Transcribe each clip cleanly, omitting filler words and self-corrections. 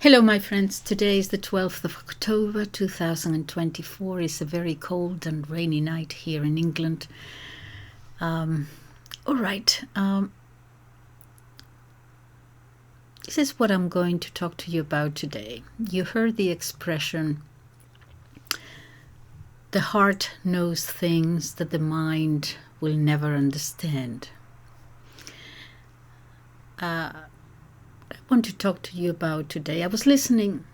Hello, my friends. Today is the 12th of October 2024. It's a very cold and rainy night here in England. All right. This is what I'm going to talk to you about today. You heard the expression, the heart knows things that the mind will never understand. I want to talk to you about today. I was listening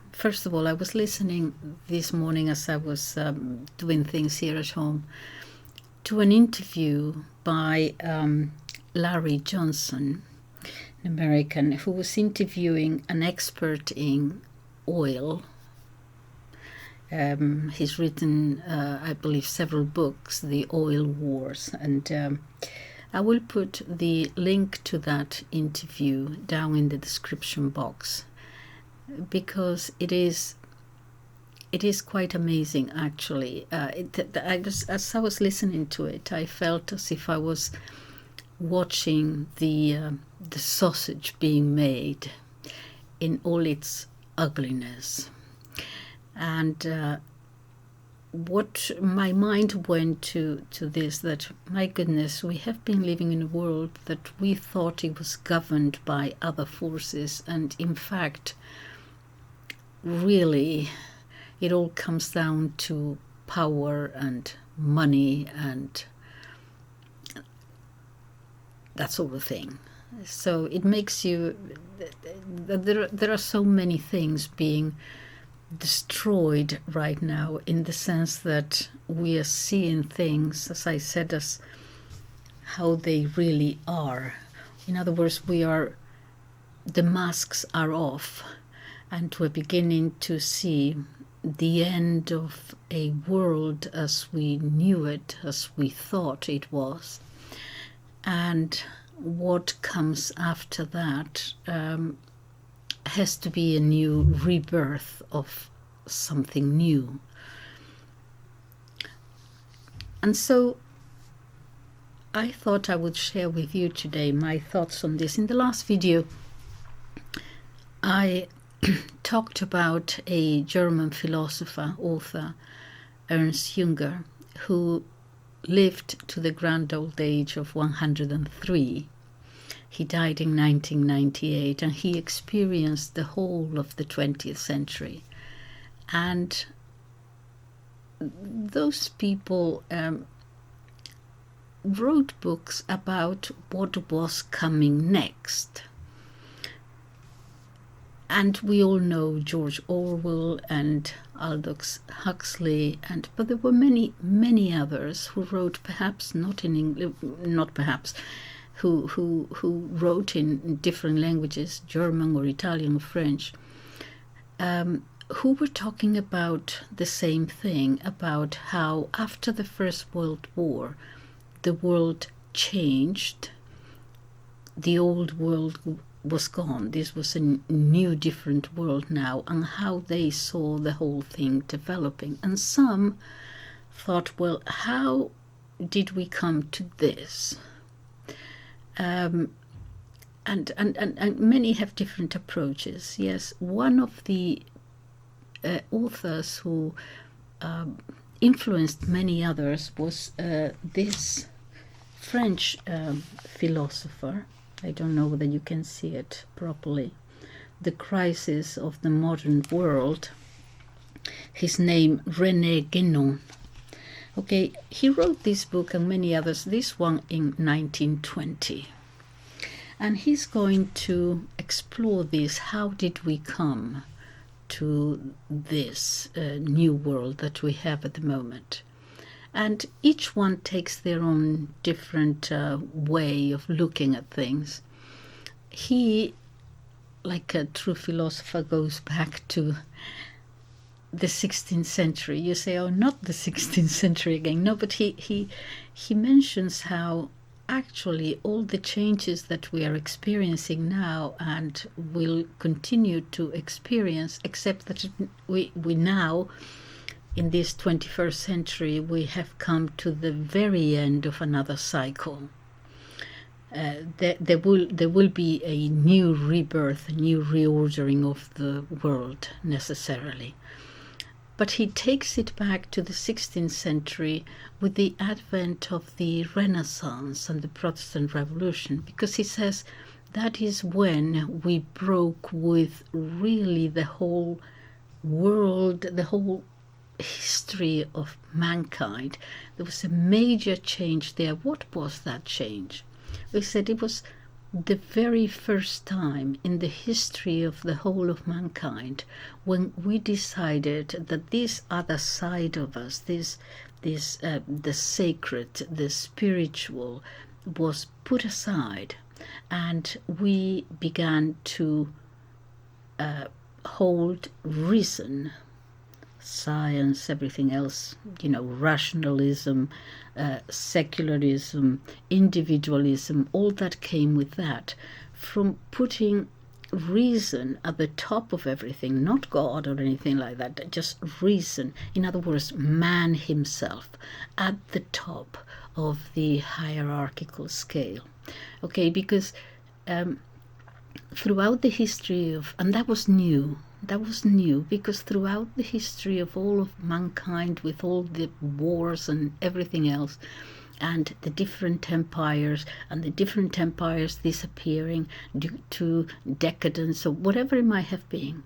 this morning as I was doing things here at home to an interview by Larry Johnson, an American, who was interviewing an expert in oil. He's written, I believe, several books, The Oil Wars, and I will put the link to that interview down in the description box because it is quite amazing, actually. As I was listening to it, I felt as if I was watching the sausage being made in all its ugliness. And what my mind went to this, that, my goodness, we have been living in a world that we thought it was governed by other forces, and in fact, really, it all comes down to power and money and that sort of thing. So it makes you, there are so many things being destroyed right now, in the sense that we are seeing things, as I said, as how they really are. In other words, the masks are off, and we're beginning to see the end of a world as we knew it, as we thought it was. And what comes after that has to be a new rebirth of something new. And so I thought I would share with you today my thoughts on this. In the last video, I talked about a German philosopher, author, Ernst Jünger, who lived to the grand old age of 103. He died in 1998, and he experienced the whole of the 20th century. And those people wrote books about what was coming next. And we all know George Orwell and Aldous Huxley, but there were many, many others who wrote, perhaps not in English, not perhaps, who wrote in different languages, German or Italian or French, who were talking about the same thing, about how after the First World War, the world changed, the old world was gone, this was a new, different world now, and how they saw the whole thing developing. And some thought, well, how did we come to this? And many have different approaches. Yes, one of the authors who influenced many others was this French philosopher. I don't know whether you can see it properly. The Crisis of the Modern World. His name, Andre Guenon. Okay, he wrote this book and many others, this one in 1920. And he's going to explore this. How did we come to this new world that we have at the moment? And each one takes their own different way of looking at things. He, like a true philosopher, goes back to the 16th century. You say, oh, not the 16th century again. No, but he mentions how actually all the changes that we are experiencing now and will continue to experience, except that we now, in this 21st century, we have come to the very end of another cycle. there will be a new rebirth, a new reordering of the world necessarily. But he takes it back to the 16th century with the advent of the Renaissance and the Protestant Revolution, because he says that is when we broke with really the whole world, the whole history of mankind. There was a major change there. What was that change? We said it was the very first time in the history of the whole of mankind when we decided that this other side of us, the sacred, the spiritual, was put aside, and we began to hold reason, science, everything else, rationalism, secularism, individualism, all that came with that, from putting reason at the top of everything, not God or anything like that, just reason. In other words, man himself at the top of the hierarchical scale. Okay, because throughout the history of, and that was new because throughout the history of all of mankind, with all the wars and everything else, and the different empires disappearing due to decadence or whatever it might have been,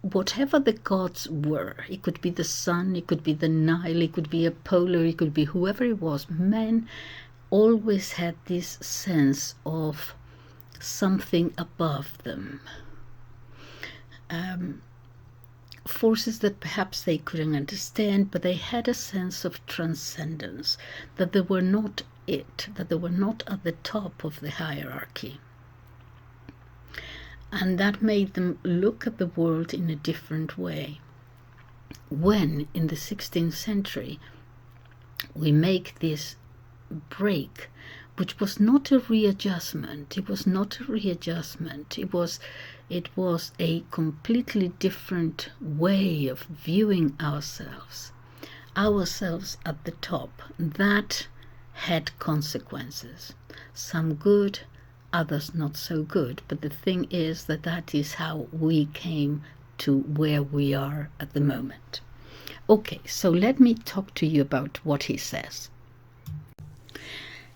whatever the gods were, it could be the sun, it could be the Nile, it could be Apollo, it could be whoever it was, men always had this sense of something above them. Forces that perhaps they couldn't understand, but they had a sense of transcendence, that they were not that they were not at the top of the hierarchy. And that made them look at the world in a different way. When, in the 16th century, we make this break, which was not a readjustment, it was a completely different way of viewing ourselves at the top. That had consequences, some good, others not so good, but the thing is that is how we came to where we are at the moment. Okay, so let me talk to you about what he says.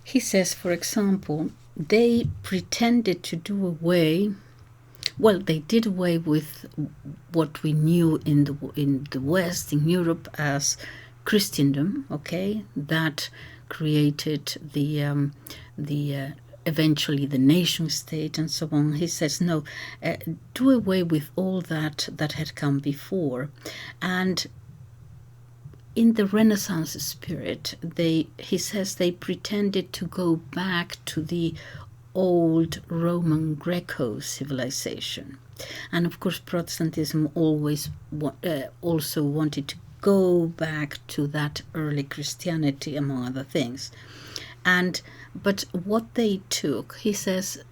He says, for example, they pretended to do away, they did away with what we knew in the West, in Europe, as Christendom, okay? That created the eventually the nation state and so on. He says, no, do away with all that had come before. And in the Renaissance spirit, he says they pretended to go back to the old Roman Greco civilization. And of course, Protestantism always also wanted to go back to that early Christianity, among other things. But what they took, he says,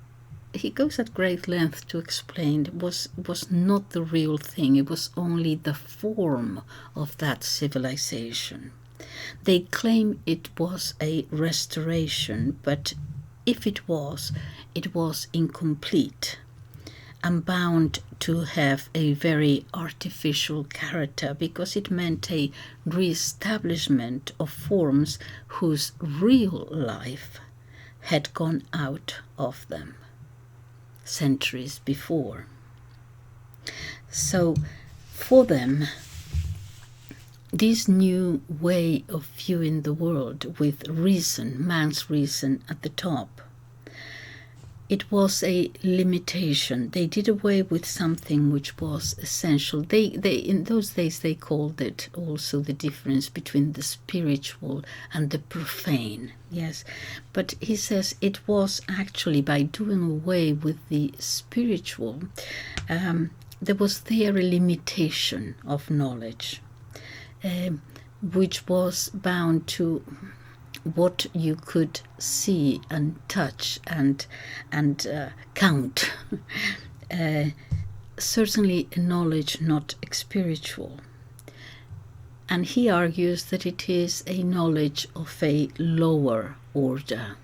he goes at great length to explain, was not the real thing. It was only the form of that civilization. They claim it was a restoration, but if it was incomplete and bound to have a very artificial character, because it meant a re-establishment of forms whose real life had gone out of them centuries before. So for them, this new way of viewing the world with reason, man's reason at the top, it was a limitation. They did away with something which was essential. They in those days they called it also the difference between the spiritual and the profane. Yes, but he says it was actually by doing away with the spiritual, there was there a limitation of knowledge, which was bound to what you could see and touch and count. Certainly a knowledge not spiritual. And he argues that it is a knowledge of a lower order,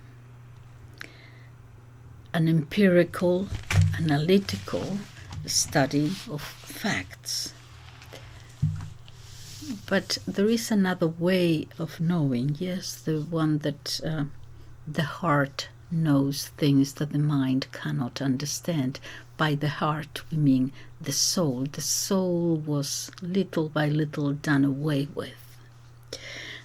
an empirical, analytical study of facts. But there is another way of knowing, yes, the one that the heart knows things that the mind cannot understand. By the heart we mean the soul. The soul was little by little done away with.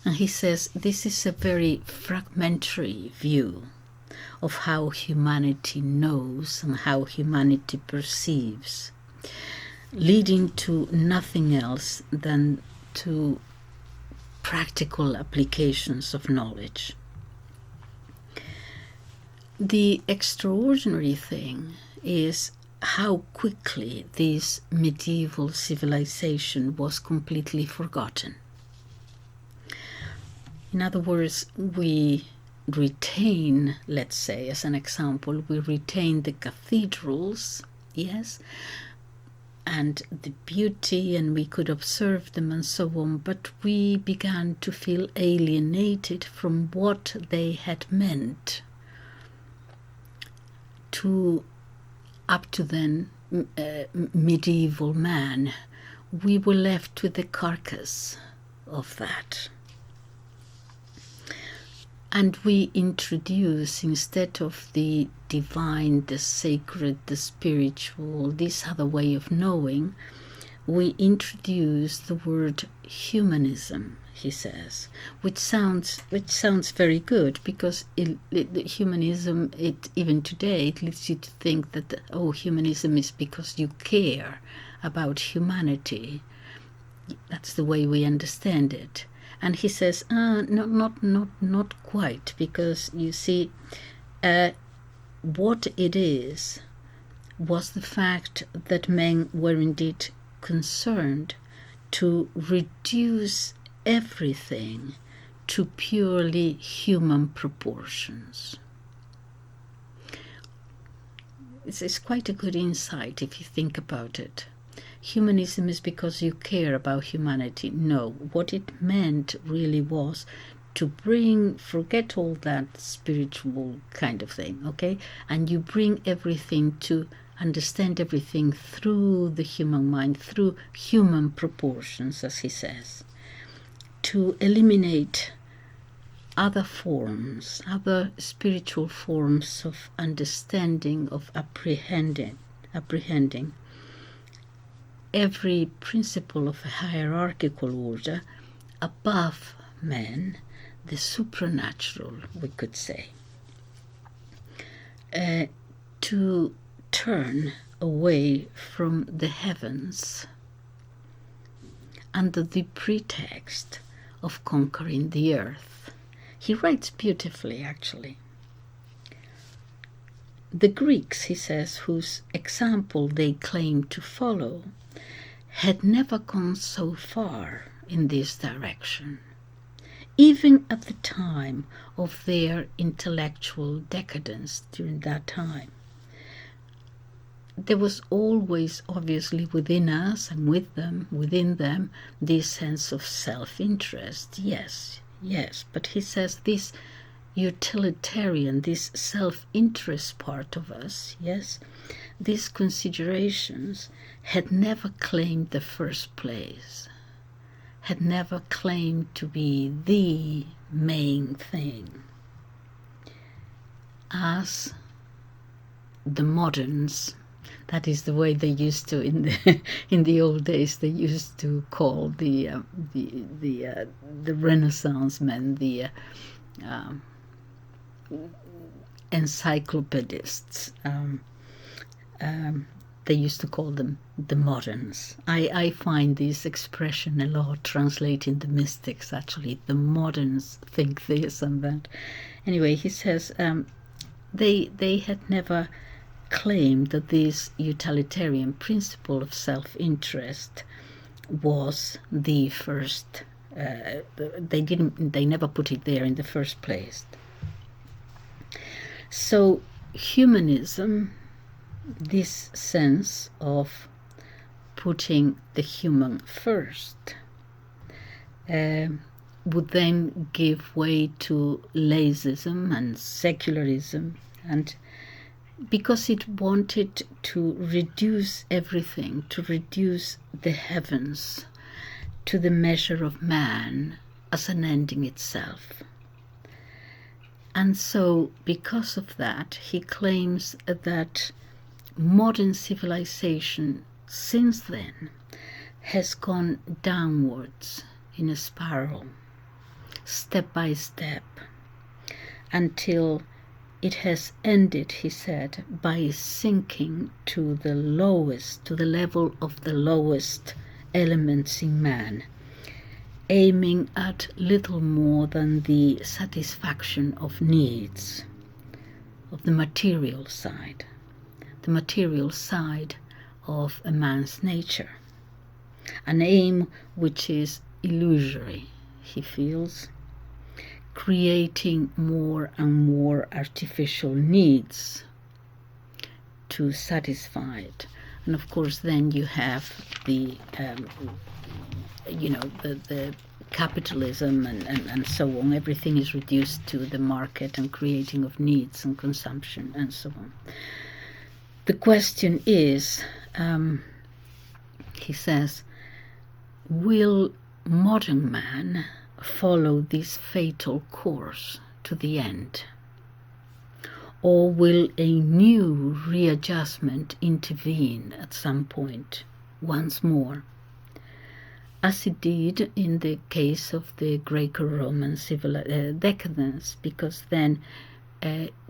And he says this is a very fragmentary view of how humanity knows and how humanity perceives, leading to nothing else than to practical applications of knowledge. The extraordinary thing is how quickly this medieval civilization was completely forgotten. In other words, we retain, let's say, as an example, we retain the cathedrals, yes, and the beauty, and we could observe them and so on, but we began to feel alienated from what they had meant to, up to then, medieval man. We were left with the carcass of that. And we introduce, instead of the divine, the sacred, the spiritual, this other way of knowing, we introduce the word humanism, he says, which sounds very good, because humanism, even today, it leads you to think that humanism is because you care about humanity. That's the way we understand it. And he says, not quite, because you see, what it is was the fact that men were indeed concerned to reduce everything to purely human proportions. It's quite a good insight if you think about it. Humanism is because you care about humanity. No, what it meant really was to forget all that spiritual kind of thing, okay? And you bring everything to understand everything through the human mind, through human proportions, as he says, to eliminate other forms, other spiritual forms of understanding, of apprehending every principle of a hierarchical order above man, the supernatural, we could say, to turn away from the heavens under the pretext of conquering the earth. He writes beautifully, actually. The Greeks, he says, whose example they claim to follow, had never gone so far in this direction, even at the time of their intellectual decadence. During that time, there was always, obviously, within us and within them, this sense of self-interest. Yes, but he says this utilitarian, this self-interest part of us, yes, these considerations had never claimed the first place, had never claimed to be the main thing, as the moderns, that is the way they used to in the old days, they used to call the Renaissance men, the encyclopedists. They used to call them the moderns. I find this expression a lot translating the mystics, actually. The moderns think this and that. Anyway, he says they had never claimed that this utilitarian principle of self-interest was the first. They never put it there in the first place. So humanism, this sense of putting the human first, would then give way to laicism and secularism, and because it wanted to reduce everything, to reduce the heavens to the measure of man as an end in itself. And so, because of that, he claims that modern civilization since then has gone downwards in a spiral, step by step, until it has ended, he said, by sinking to the lowest, to the level of the lowest elements in man, aiming at little more than the satisfaction of needs, of the material side of a man's nature, an aim which is illusory, he feels, creating more and more artificial needs to satisfy it. And of course then you have the the capitalism and so on. Everything is reduced to the market and creating of needs and consumption and so on. The question is, he says, will modern man follow this fatal course to the end? Or will a new readjustment intervene at some point once more, as it did in the case of the Greco-Roman decadence, because then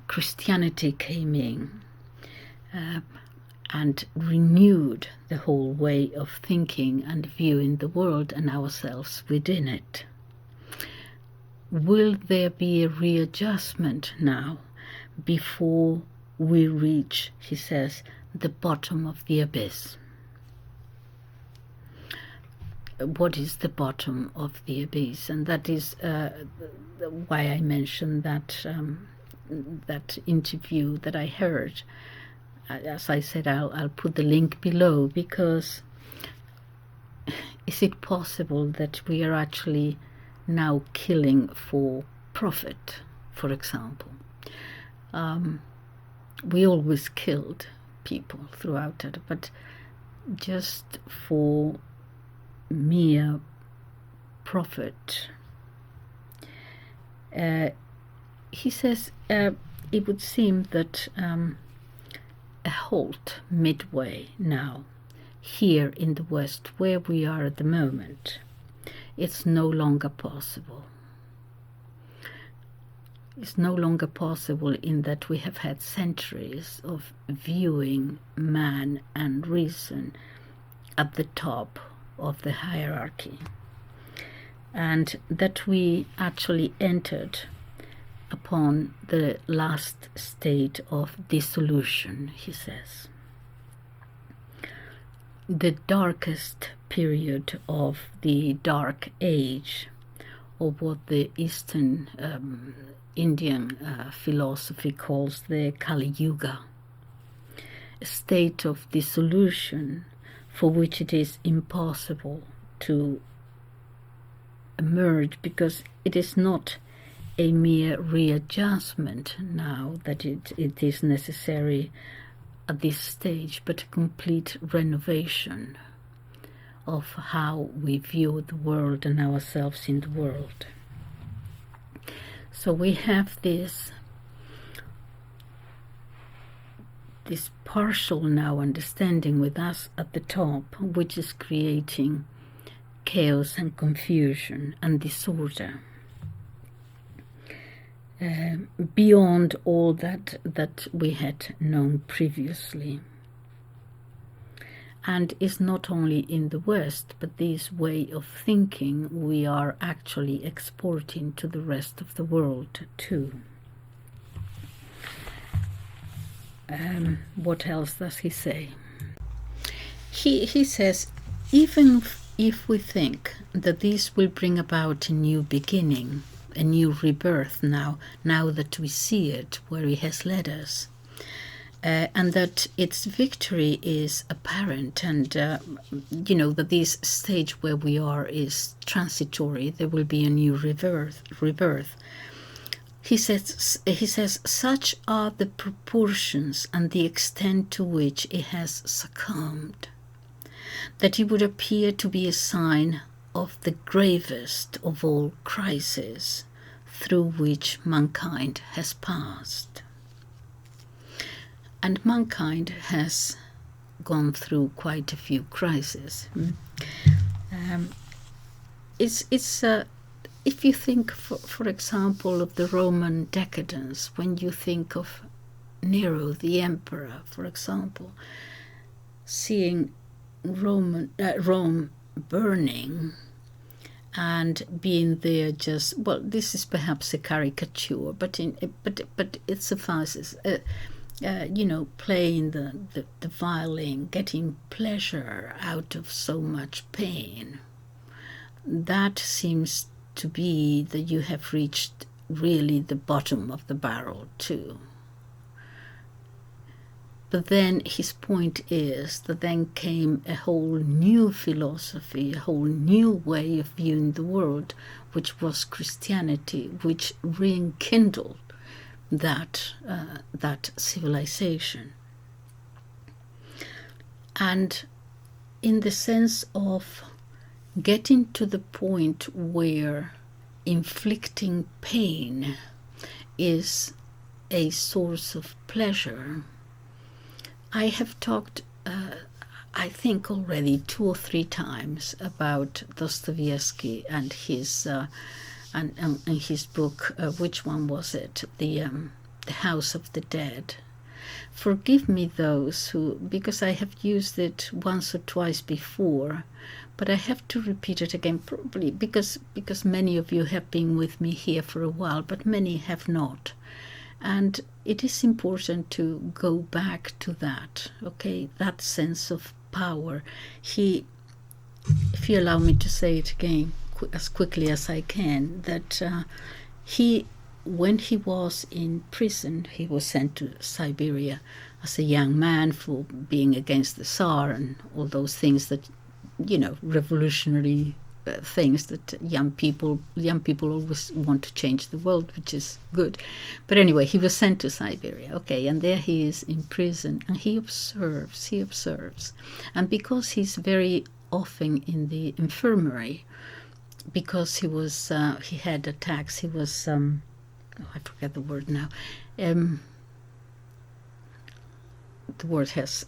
Christianity came in and renewed the whole way of thinking and viewing the world and ourselves within it. Will there be a readjustment now before we reach, he says, the bottom of the abyss? What is the bottom of the abyss? And that is why I mentioned that that interview that I heard. As I said, I'll put the link below, because is it possible that we are actually now killing for profit, for example? We always killed people throughout it, but just for mere profit. He says it would seem that a halt midway now, here in the West, where we are at the moment, it's no longer possible. It's no longer possible in that we have had centuries of viewing man and reason at the top of the hierarchy, and that we actually entered upon the last state of dissolution, he says. The darkest period of the Dark Age, or what the Eastern Indian philosophy calls the Kali Yuga, a state of dissolution for which it is impossible to emerge, because it is not a mere readjustment now that it is necessary at this stage, but a complete renovation of how we view the world and ourselves in the world. So we have this partial now understanding with us at the top, which is creating chaos and confusion and disorder, beyond all that we had known previously. And it's not only in the West, but this way of thinking we are actually exporting to the rest of the world too. What else does he say? He says, even if we think that this will bring about a new beginning, a new rebirth now that we see it where he has led us, and that its victory is apparent, and that this stage where we are is transitory. There will be a new rebirth. He says, such are the proportions and the extent to which it has succumbed, that it would appear to be a sign of the gravest of all crises through which mankind has passed. And mankind has gone through quite a few crises. If you think, for example, of the Roman decadence, when you think of Nero, the emperor, for example, seeing Rome burning and being there just, well, this is perhaps a caricature, but it suffices. Playing the violin, getting pleasure out of so much pain. That seems to be that you have reached really the bottom of the barrel too. But then his point is that then came a whole new philosophy, a whole new way of viewing the world, which was Christianity, which rekindled that civilization. And in the sense of getting to the point where inflicting pain is a source of pleasure, I have talked, I think already 2 or 3 times about Dostoevsky and his book, which one was it? The House of the Dead. Forgive me those who, because I have used it once or twice before, but I have to repeat it again, probably because many of you have been with me here for a while, but many have not. And it is important to go back to that, okay, that sense of power. If you allow me to say it again as quickly as I can, that when he was in prison, he was sent to Siberia as a young man for being against the Tsar and all those things that, revolutionary things that young people always want to change the world, which is good. But anyway, he was sent to Siberia, okay, and there he is in prison, and he observes, and because he's very often in the infirmary, because he had attacks, he was I forget the word now. The word has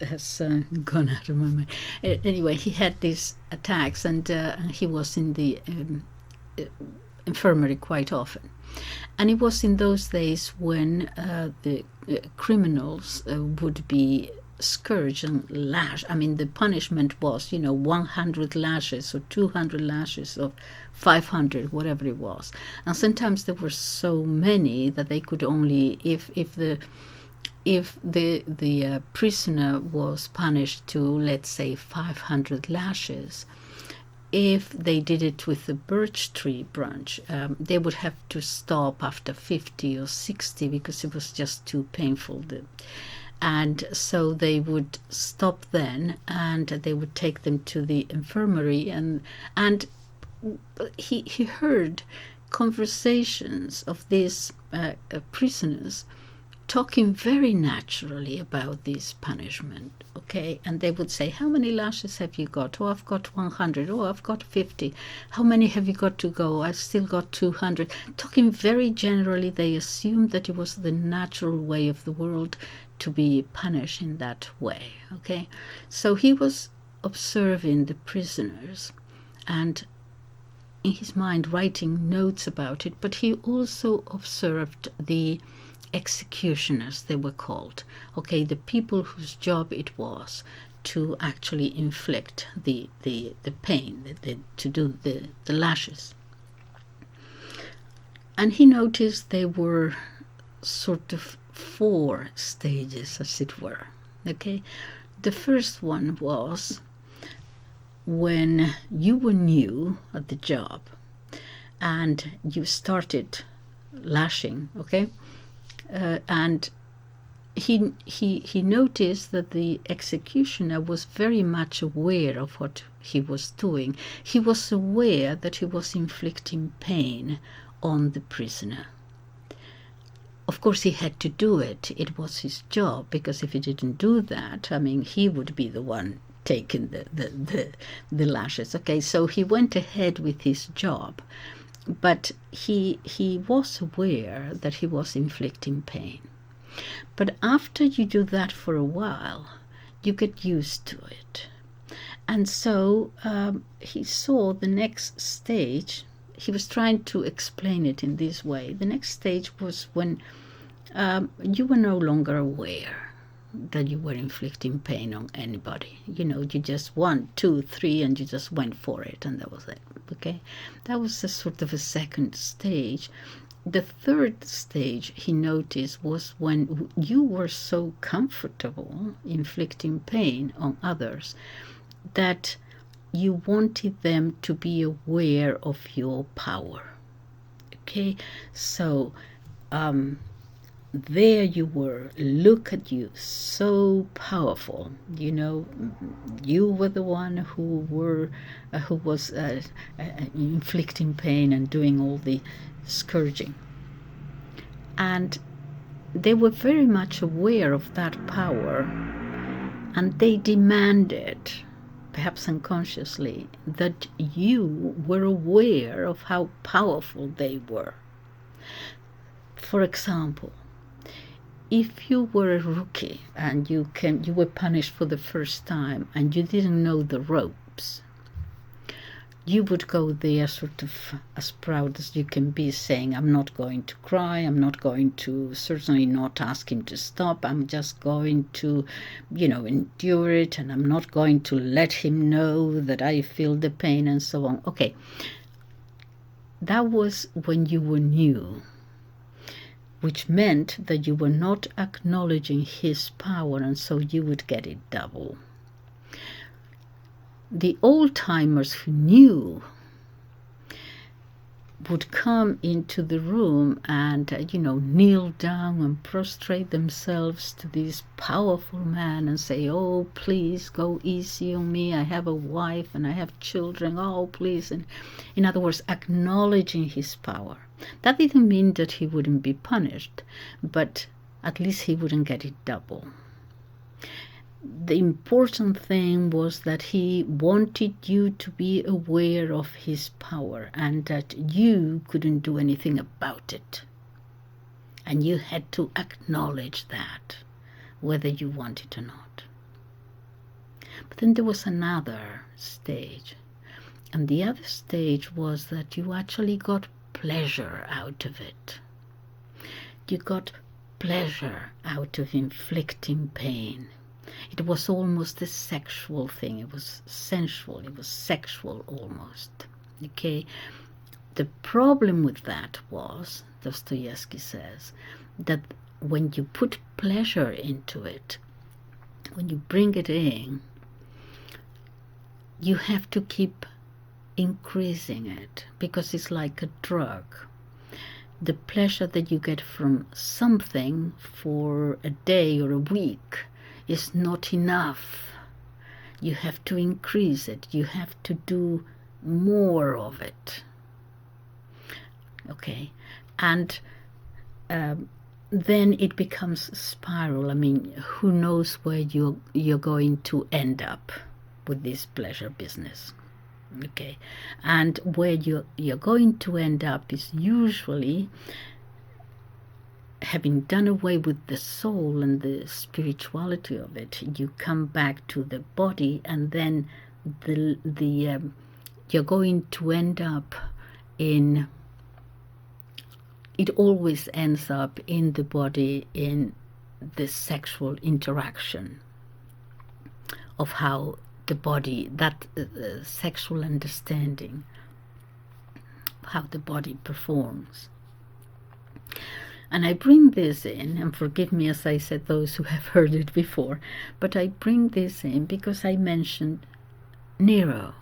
gone out of my mind. Anyway, he had these attacks, and he was in the infirmary quite often. And it was in those days when the criminals would be scourged and lashed. I mean, the punishment was, 100 lashes or 200 lashes or 500, whatever it was. And sometimes there were so many that they could only, if the prisoner was punished to, let's say, 500 lashes, if they did it with the birch tree branch, they would have to stop after 50 or 60 because it was just too painful. And so they would stop then, and they would take them to the infirmary, and he heard conversations of these prisoners talking very naturally about this punishment, okay? And they would say, how many lashes have you got? Oh, I've got 100. Oh, I've got 50. How many have you got to go? I've still got 200. Talking very generally, they assumed that it was the natural way of the world to be punished in that way, okay? So he was observing the prisoners and in his mind writing notes about it, but he also observed the executioners, they were called, okay, the people whose job it was to actually inflict the pain, to do the lashes. And he noticed they were sort of 4 stages, as it were, okay. The first one was when you were new at the job and you started lashing, okay, and he noticed that the executioner was very much aware of what he was doing. He was aware that he was inflicting pain on the prisoner. Of course, he had to do it. It was his job, because if he didn't do that, I mean, he would be the one taking the lashes. Okay, so he went ahead with his job, but he was aware that he was inflicting pain. But after you do that for a while, you get used to it. And so he saw the next stage. He was trying to explain it in this way. The next stage was when you were no longer aware that you were inflicting pain on anybody. You know, you just 1, 2, 3, and you just went for it, and that was it. Okay, that was a sort of a second stage. The third stage, he noticed, was when you were so comfortable inflicting pain on others that you wanted them to be aware of your power. Okay, so there you were, look at you, so powerful. You know, you were the one who was inflicting pain and doing all the scourging. And they were very much aware of that power, and they demanded, perhaps unconsciously, that you were aware of how powerful they were. For example, if you were a rookie and you were punished for the first time and you didn't know the ropes, you would go there sort of as proud as you can be, saying, I'm not going to cry, I'm not going to certainly not ask him to stop, I'm just going to, endure it, and I'm not going to let him know that I feel the pain, and so on. Okay, that was when you were new, which meant that you were not acknowledging his power, and so you would get it double. The old-timers who knew would come into the room and, kneel down and prostrate themselves to this powerful man and say, oh, please go easy on me. I have a wife and I have children. Oh, please. And in other words, acknowledging his power. That didn't mean that he wouldn't be punished, but at least he wouldn't get it double. The important thing was that he wanted you to be aware of his power and that you couldn't do anything about it. And you had to acknowledge that, whether you wanted or not. But then there was another stage. And the other stage was that you actually got pleasure out of it. You got pleasure out of inflicting pain. It was almost a sexual thing. It was sensual. It was sexual almost. Okay? The problem with that was, Dostoevsky says, that when you put pleasure into it, when you bring it in, you have to keep increasing it, because it's like a drug. The pleasure that you get from something for a day or a week is not enough. You have to increase it. You have to do more of it. Okay, and then it becomes a spiral. I mean, who knows where you're going to end up with this pleasure business? Okay, and where you're going to end up is usually, having done away with the soul and the spirituality of it, you come back to the body, and then you're going to end up in. It always ends up in the body, in the sexual interaction of how the body, that sexual understanding, how the body performs. And I bring this in, and forgive me, as I said, those who have heard it before, but I bring this in because I mentioned Nero,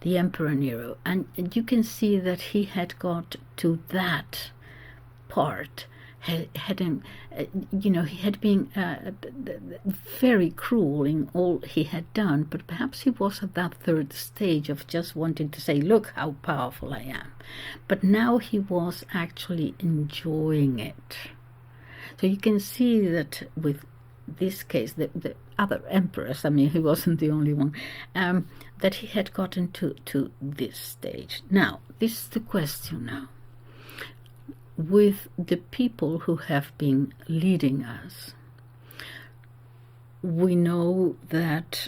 the Emperor Nero, and you can see that he had got to that part, he had been very cruel in all he had done, but perhaps he was at that third stage of just wanting to say, look how powerful I am. But now he was actually enjoying it. So you can see that with this case, the other emperors, I mean, he wasn't the only one, that he had gotten to this stage. Now, this is the question now. With the people who have been leading us, we know that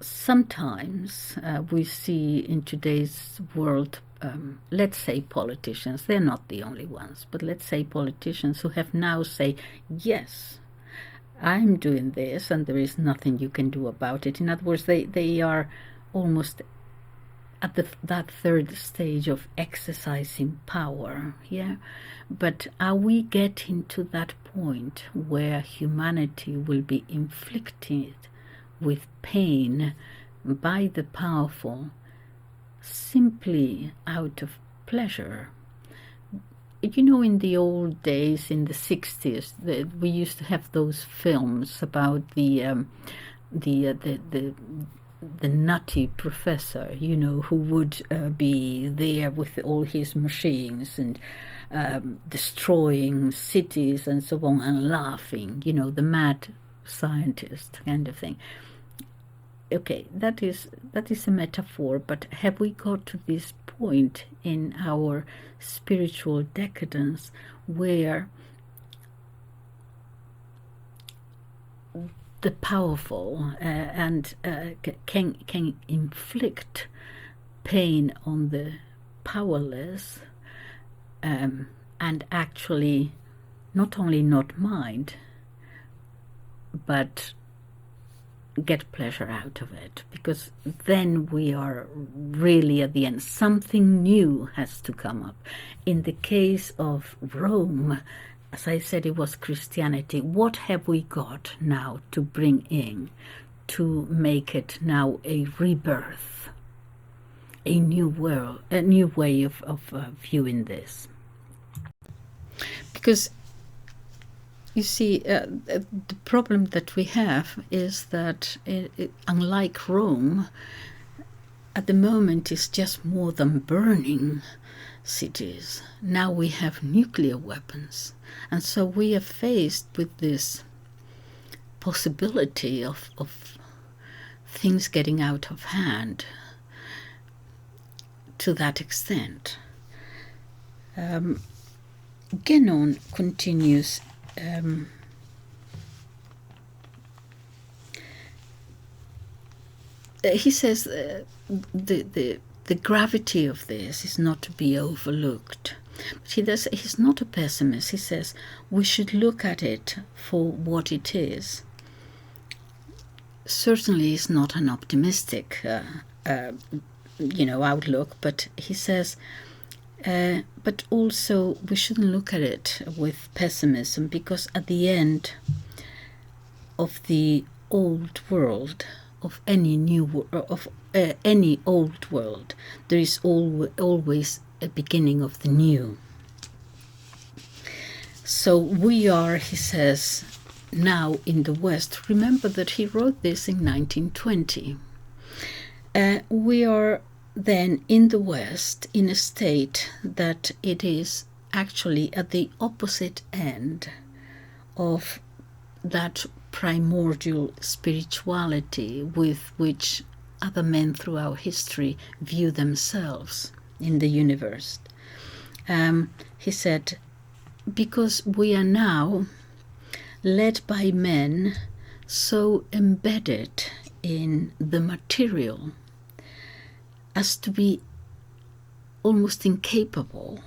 sometimes we see in today's world, let's say politicians, they're not the only ones, but let's say politicians who have now say, yes, I'm doing this and there is nothing you can do about it. In other words, they are almost at that third stage of exercising power, yeah? But are we getting to that point where humanity will be inflicted with pain by the powerful simply out of pleasure? You know, in the old days, in the 60s, we used to have those films about the nutty professor, you know, who would be there with all his machines and destroying cities and so on and laughing, you know, the mad scientist kind of thing. Okay, that is a metaphor, but have we got to this point in our spiritual decadence where the powerful can inflict pain on the powerless, and actually not only not mind, but get pleasure out of it? Because then we are really at the end. Something new has to come up. In the case of Rome, as I said, it was Christianity. What have we got now to bring in to make it now a rebirth, a new world, a new way of viewing this? Because you see, the problem that we have is that unlike Rome, at the moment it's just more than burning cities. Now we have nuclear weapons. And so we are faced with this possibility of things getting out of hand to that extent. Guenon continues. He says the gravity of this is not to be overlooked. But he's not a pessimist. He says we should look at it for what it is. Certainly it's not an optimistic outlook, but he says but also we shouldn't look at it with pessimism, because at the end of the old world, of any any old world, there is always a beginning of the new. So we are, he says, now in the West. Remember that he wrote this in 1920. We are then in the West in a state that it is actually at the opposite end of that primordial spirituality with which other men throughout history view themselves in the universe. He said, because we are now led by men so embedded in the material as to be almost incapable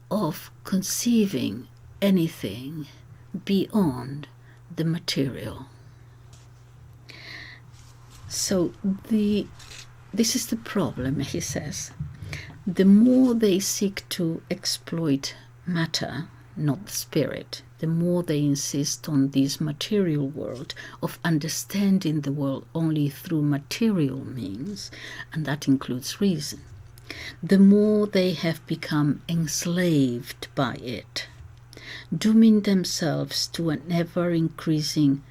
of conceiving anything beyond the material. So this is the problem, he says. The more they seek to exploit matter, not the spirit, the more they insist on this material world of understanding the world only through material means, and that includes reason. the more they have become enslaved by it, dooming themselves to an ever-increasing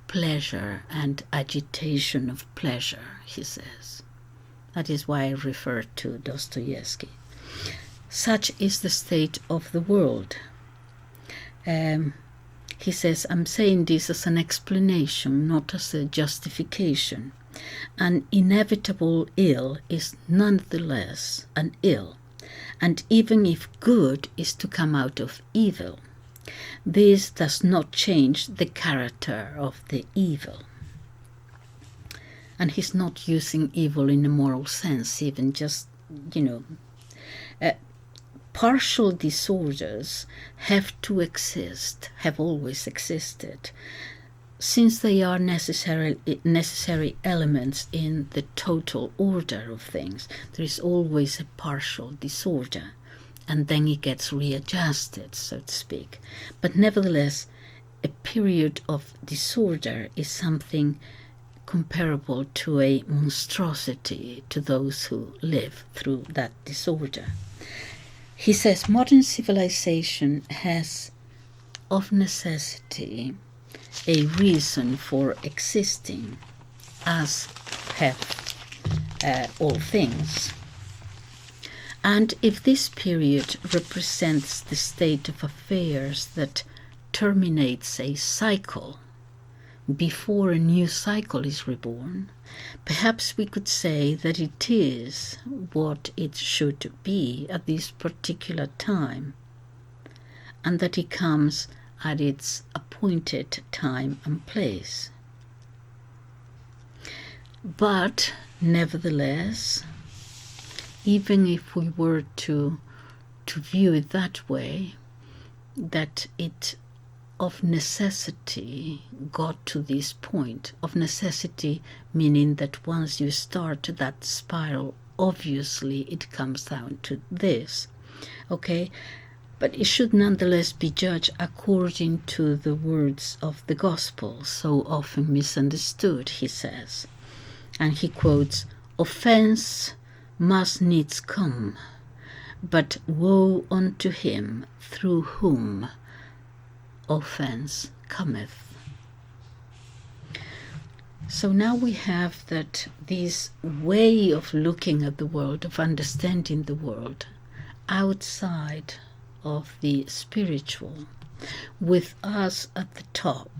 pleasure and agitation of pleasure, he says. That is why I refer to Dostoevsky. Such is the state of the world. He says, I'm saying this as an explanation, not as a justification. An inevitable ill is nonetheless an ill, and even if good is to come out of evil, this does not change the character of the evil. And he's not using evil in a moral sense, even just, partial disorders have to exist, have always existed, since they are necessary elements in the total order of things. There is always a partial disorder, and then it gets readjusted, so to speak. But nevertheless, a period of disorder is something comparable to a monstrosity to those who live through that disorder. He says modern civilization has, of necessity, a reason for existing, as have all things. And if this period represents the state of affairs that terminates a cycle before a new cycle is reborn, perhaps we could say that it is what it should be at this particular time, and that it comes at its appointed time and place. But nevertheless, even if we were to view it that way, that it of necessity got to this point, of necessity meaning that once you start that spiral, obviously it comes down to this, okay? But it should nonetheless be judged according to the words of the gospel, so often misunderstood, he says. And he quotes, "Offense must needs come, but woe unto him through whom offense cometh." So now we have that this way of looking at the world, of understanding the world outside of the spiritual, with us at the top,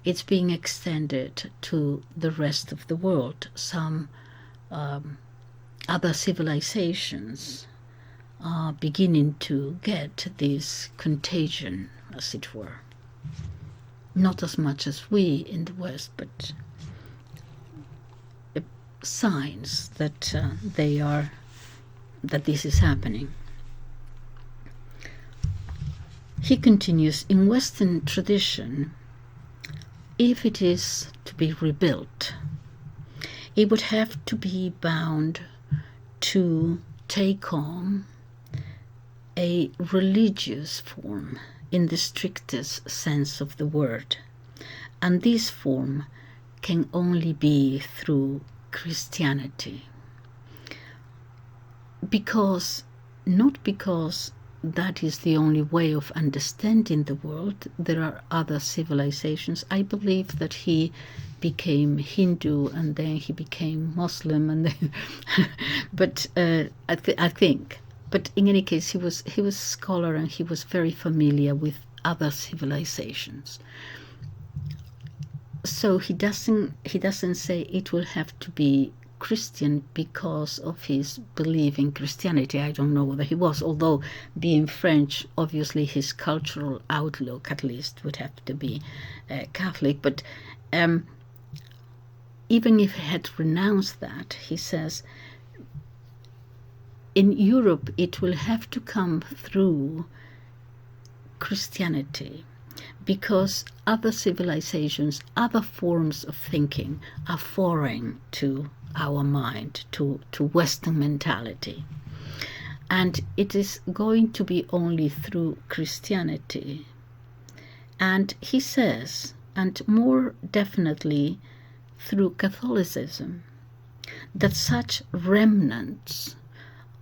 it's being extended to the rest of the world. Some other civilizations are beginning to get this contagion, as it were. Not as much as we in the West, but signs that that this is happening. He continues, in Western tradition, if it is to be rebuilt, it would have to be bound to take on a religious form in the strictest sense of the word, and this form can only be through Christianity. Not because that is the only way of understanding the world. There are other civilizations. I believe that he became Hindu and then he became Muslim, and then but I think. But in any case, he was a scholar and he was very familiar with other civilizations. So he doesn't say it will have to be Christian because of his belief in Christianity. I don't know whether he was, although being French, obviously his cultural outlook at least would have to be Catholic. But even if he had renounced that, he says, in Europe it will have to come through Christianity, because other civilizations, other forms of thinking are foreign to our mind, to Western mentality. And it is going to be only through Christianity. And he says, and more definitely through Catholicism, that such remnants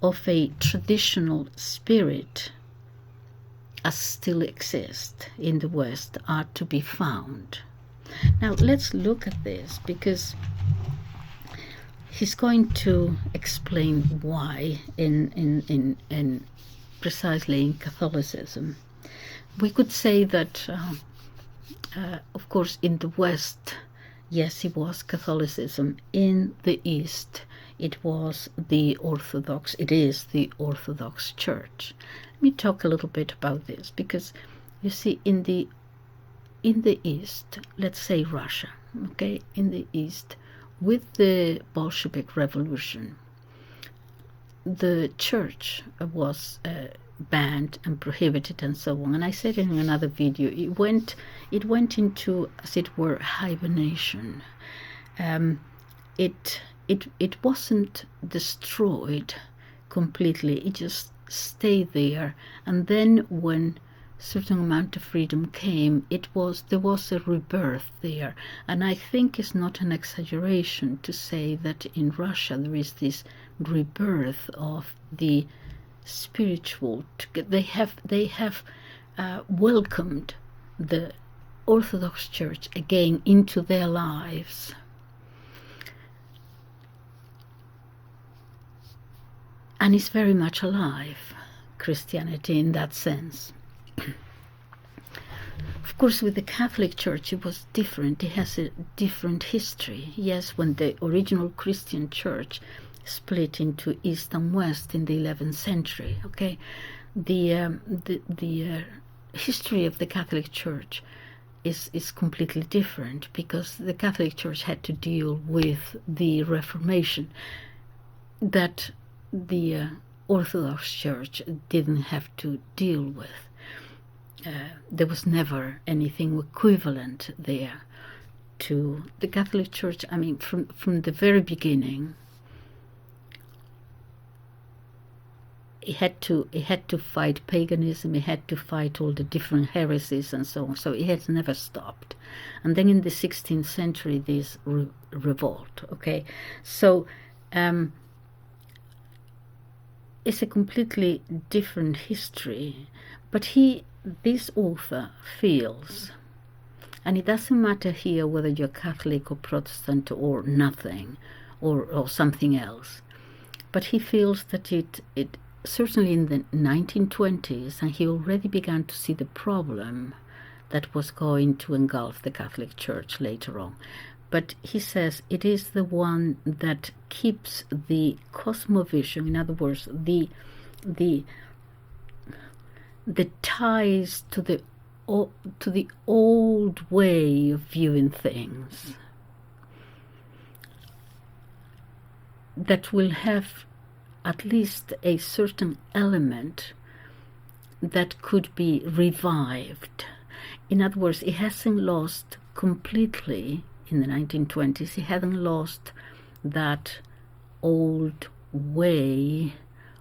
of a traditional spirit as still exist in the West are to be found. Now let's look at this, because he's going to explain why in precisely in Catholicism. We could say that, of course, in the West, yes, it was Catholicism. In the East, it is the Orthodox Church. Let me talk a little bit about this, because you see, in the East, let's say Russia, okay, in the East, with the Bolshevik Revolution, the church was banned and prohibited and so on. And I said in another video, it went into, as it were, hibernation. It wasn't destroyed completely. It just stayed there. And then when certain amount of freedom came, there was a rebirth there. And I think it's not an exaggeration to say that in Russia there is this rebirth of the spiritual. They have welcomed the Orthodox Church again into their lives. And it's very much alive, Christianity, in that sense. Of course, with the Catholic Church, it was different. It has a different history. Yes, when the original Christian Church split into East and West in the 11th century, okay, the history of the Catholic Church is completely different, because the Catholic Church had to deal with the Reformation that the Orthodox Church didn't have to deal with. There was never anything equivalent there to the Catholic Church. I mean, from the very beginning, it had to fight paganism. It had to fight all the different heresies and so on. So it has never stopped. And then in the 16th century, this revolt. Okay, so it's a completely different history. But this author feels, and it doesn't matter here whether you're Catholic or Protestant or nothing, or something else, but he feels that it certainly in the 1920s, and he already began to see the problem that was going to engulf the Catholic Church later on. But he says it is the one that keeps the cosmovision, in other words, the ties to the old way of viewing things, that will have at least a certain element that could be revived. In other words, it hasn't lost completely in the 1920s. It hadn't lost that old way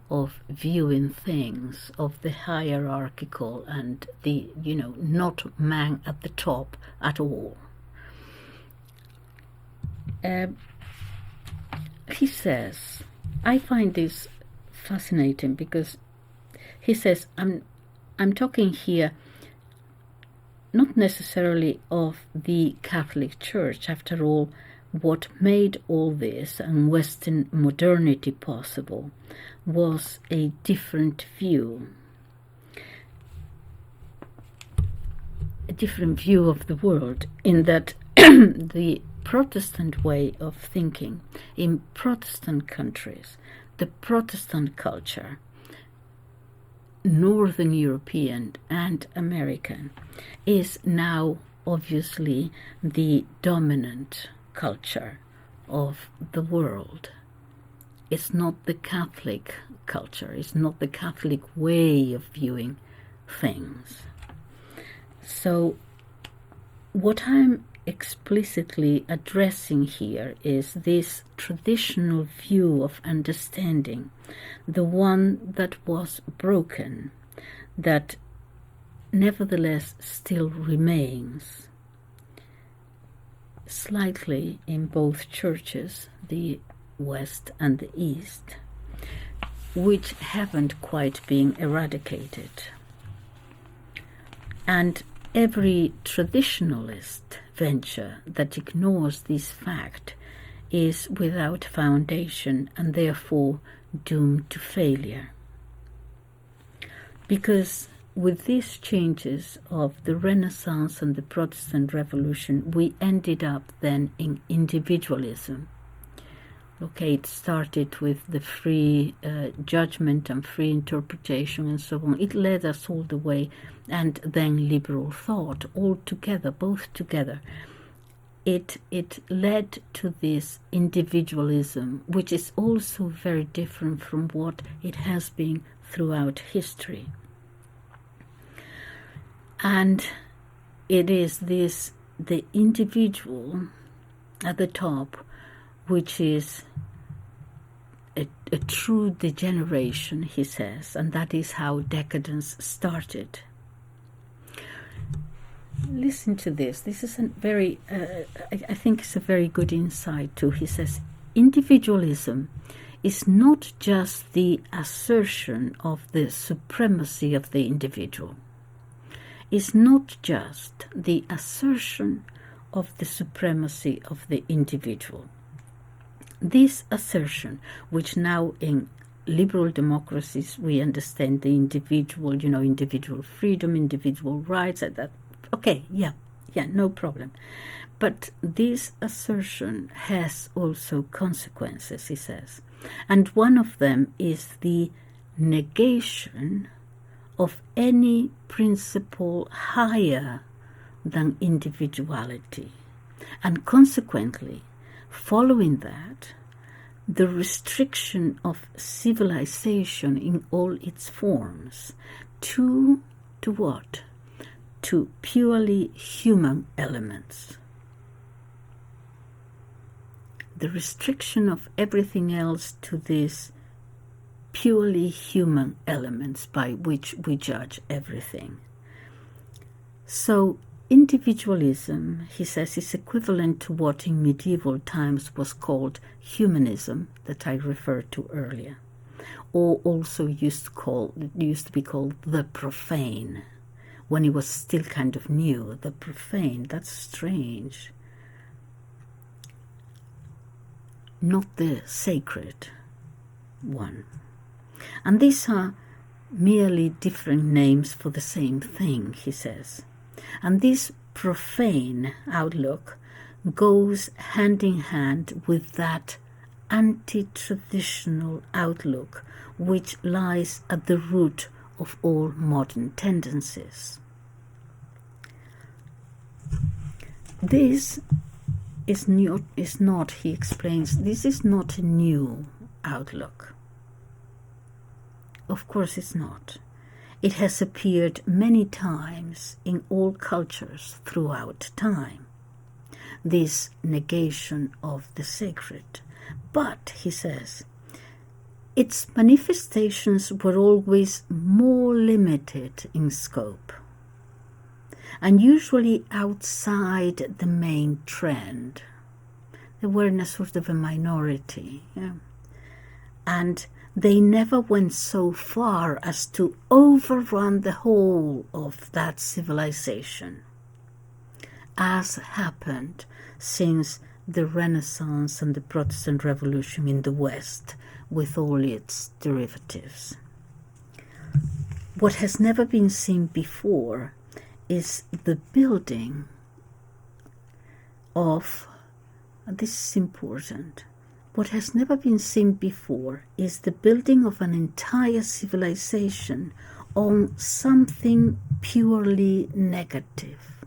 of viewing things, of the hierarchical and the, not man at the top at all. He says, I find this fascinating, because he says, I'm talking here not necessarily of the Catholic Church. After all, what made all this and Western modernity possible was a different view. A different view of the world, in that the Protestant way of thinking in Protestant countries, the Protestant culture, Northern European and American, is now obviously the dominant culture of the world. It's not the Catholic culture, it's not the Catholic way of viewing things. So what I'm explicitly addressing here is this traditional view of understanding, the one that was broken, that nevertheless still remains slightly in both churches, the West and the East. which haven't quite been eradicated. And every traditionalist venture that ignores this fact is without foundation and therefore doomed to failure. Because with these changes of the Renaissance and the Protestant Revolution, we ended up then in individualism. Okay, it started with the free judgment and free interpretation and so on. It led us all the way, and then liberal thought all together, both together. It led to this individualism, which is also very different from what it has been throughout history. And it is the individual at the top, which is a true degeneration, he says, and that is how decadence started. Listen to this. This is a very, I think it's a very good insight too. He says, individualism is not just the assertion of the supremacy of the individual. It's not just the assertion of the supremacy of the individual. This assertion, which now in liberal democracies we understand the individual, individual freedom, individual rights, that. Okay, yeah, no problem. But this assertion has also consequences, he says. And one of them is the negation of any principle higher than individuality. And consequently, following that, the restriction of civilization in all its forms to what? To purely human elements. The restriction of everything else to these purely human elements by which we judge everything. So individualism, he says, is equivalent to what in medieval times was called humanism, that I referred to earlier, or also used to be called the profane, when it was still kind of new. The profane, that's strange. Not the sacred one. And these are merely different names for the same thing, he says. And this profane outlook goes hand in hand with that anti-traditional outlook which lies at the root of all modern tendencies. This is not, he explains, this is not a new outlook. Of course it's not. It has appeared many times in all cultures throughout time, this negation of the sacred. But, he says, its manifestations were always more limited in scope and usually outside the main trend. They were in a sort of a minority, and they never went so far as to overrun the whole of that civilization, as happened since the Renaissance and the Protestant Revolution in the West, with all its derivatives. What has never been seen before is the building of, this is important, what has never been seen before is the building of an entire civilization on something purely negative.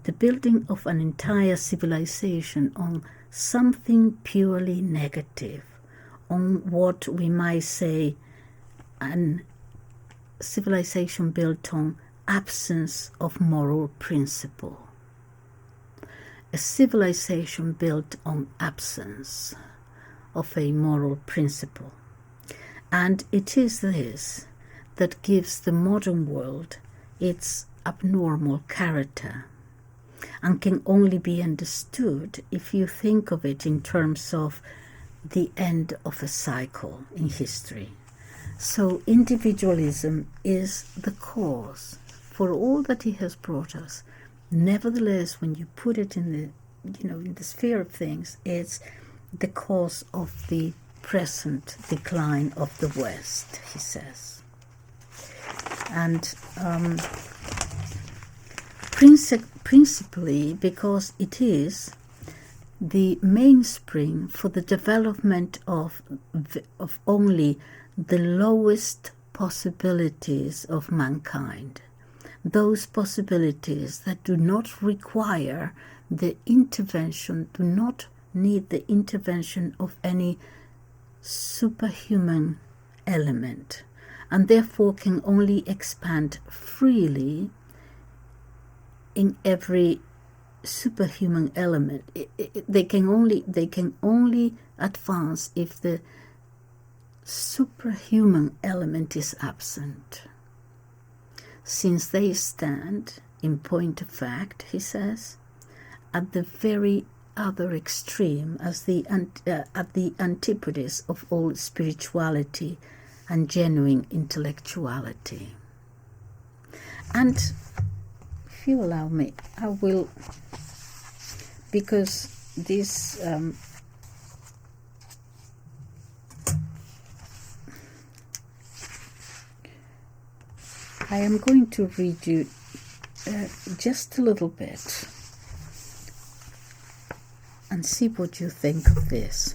The building of an entire civilization on something purely negative, on what we might say an civilization built on absence of moral principle. A civilization built on absence of a moral principle. And it is this that gives the modern world its abnormal character, and can only be understood if you think of it in terms of the end of a cycle in history. So individualism is the cause for all that he has brought us. Nevertheless, when you put it in the sphere of things, it's the cause of the present decline of the West, he says. And principally because it is the mainspring for the development of only the lowest possibilities of mankind, those possibilities that do not require the intervention, do not need the intervention of any superhuman element, and therefore can only expand freely in every superhuman element. They can only advance if the superhuman element is absent, since they stand, in point of fact, he says, at the very other extreme, as at the antipodes of all spirituality and genuine intellectuality. And if you allow me, I will, because this I am going to read you just a little bit and see what you think of this.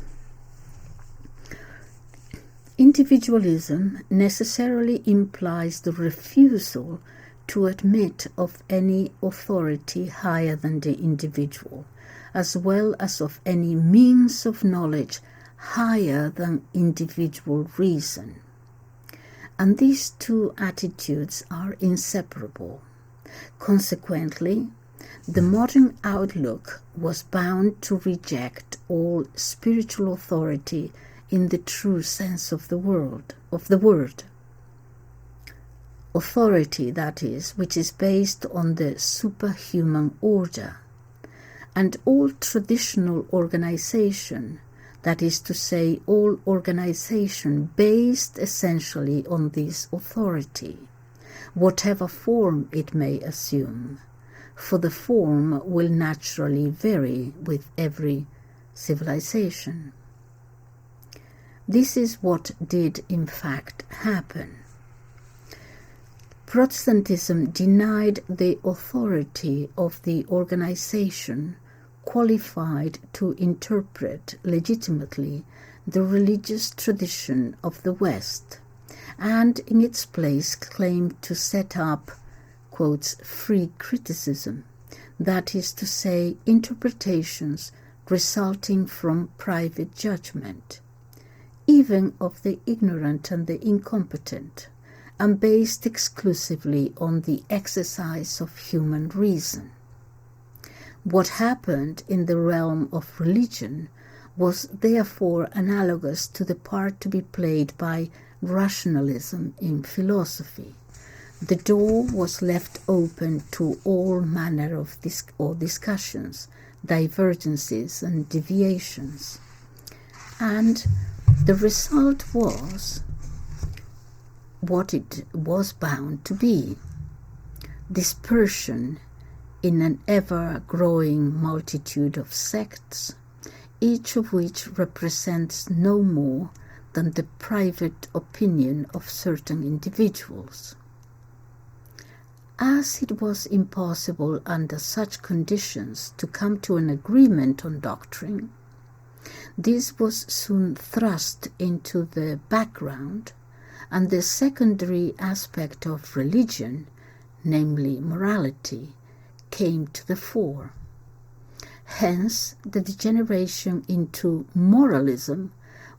Individualism necessarily implies the refusal to admit of any authority higher than the individual, as well as of any means of knowledge higher than individual reason. And these two attitudes are inseparable. Consequently, the modern outlook was bound to reject all spiritual authority in the true sense of the word. Authority, that is, which is based on the superhuman order, and all traditional organization, that is to say, all organization based essentially on this authority, whatever form it may assume, for the form will naturally vary with every civilization. This is what did in fact happen. Protestantism denied the authority of the organization qualified to interpret legitimately the religious tradition of the West, and in its place claimed to set up, quotes, free criticism, that is to say, interpretations resulting from private judgment, even of the ignorant and the incompetent, and based exclusively on the exercise of human reason. What happened in the realm of religion was therefore analogous to the part to be played by rationalism in philosophy. The door was left open to all manner of discussions, divergences, and deviations. And the result was what it was bound to be: dispersion in an ever-growing multitude of sects, each of which represents no more than the private opinion of certain individuals. As it was impossible under such conditions to come to an agreement on doctrine, this was soon thrust into the background, and the secondary aspect of religion, namely morality, came to the fore. Hence the degeneration into moralism,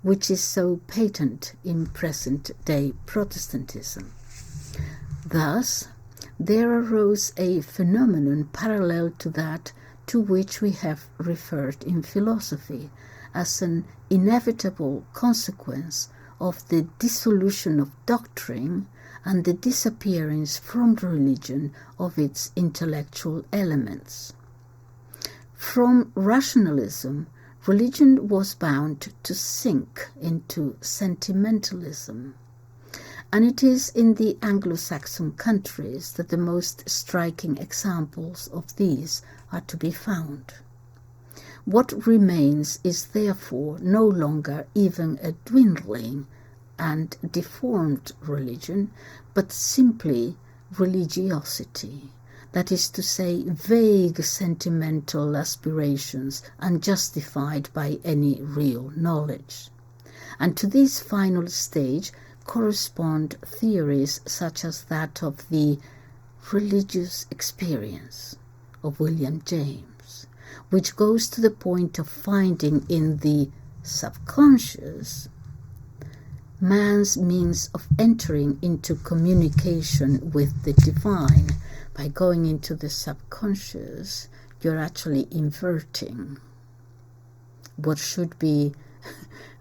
which is so patent in present-day Protestantism. Thus, there arose a phenomenon parallel to that to which we have referred in philosophy, as an inevitable consequence of the dissolution of doctrine and the disappearance from religion of its intellectual elements. From rationalism religion was bound to sink into sentimentalism. And it is in the Anglo-Saxon countries that the most striking examples of these are to be found. What remains is therefore no longer even a dwindling and deformed religion, but simply religiosity, that is to say, vague sentimental aspirations unjustified by any real knowledge. And to this final stage correspond theories such as that of the religious experience of William James, which goes to the point of finding in the subconscious man's means of entering into communication with the divine. By going into the subconscious, you're actually inverting what should be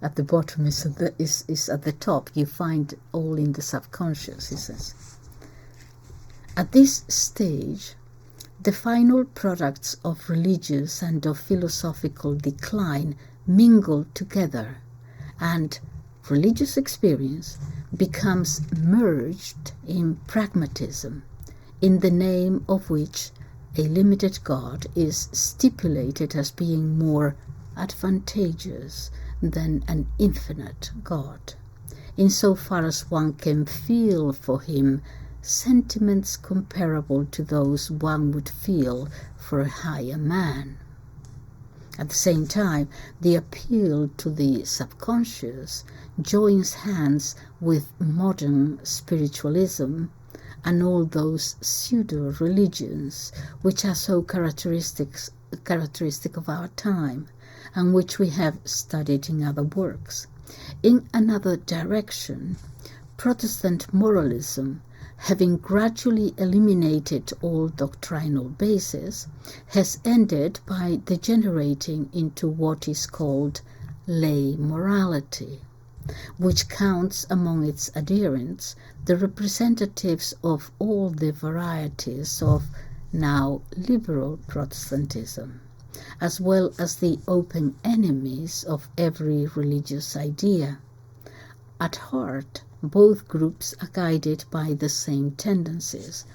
at the bottom is at the top. You find all in the subconscious, he says. At this stage, the final products of religious and of philosophical decline mingle together, and religious experience becomes merged in pragmatism, in the name of which a limited God is stipulated as being more advantageous than an infinite God, insofar as one can feel for him sentiments comparable to those one would feel for a higher man. At the same time, the appeal to the subconscious joins hands with modern spiritualism and all those pseudo-religions which are so characteristic of our time, and which we have studied in other works. In another direction, Protestant moralism, having gradually eliminated all doctrinal bases, has ended by degenerating into what is called lay morality, which counts among its adherents the representatives of all the varieties of now liberal Protestantism, as well as the open enemies of every religious idea. At heart, both groups are guided by the same tendencies,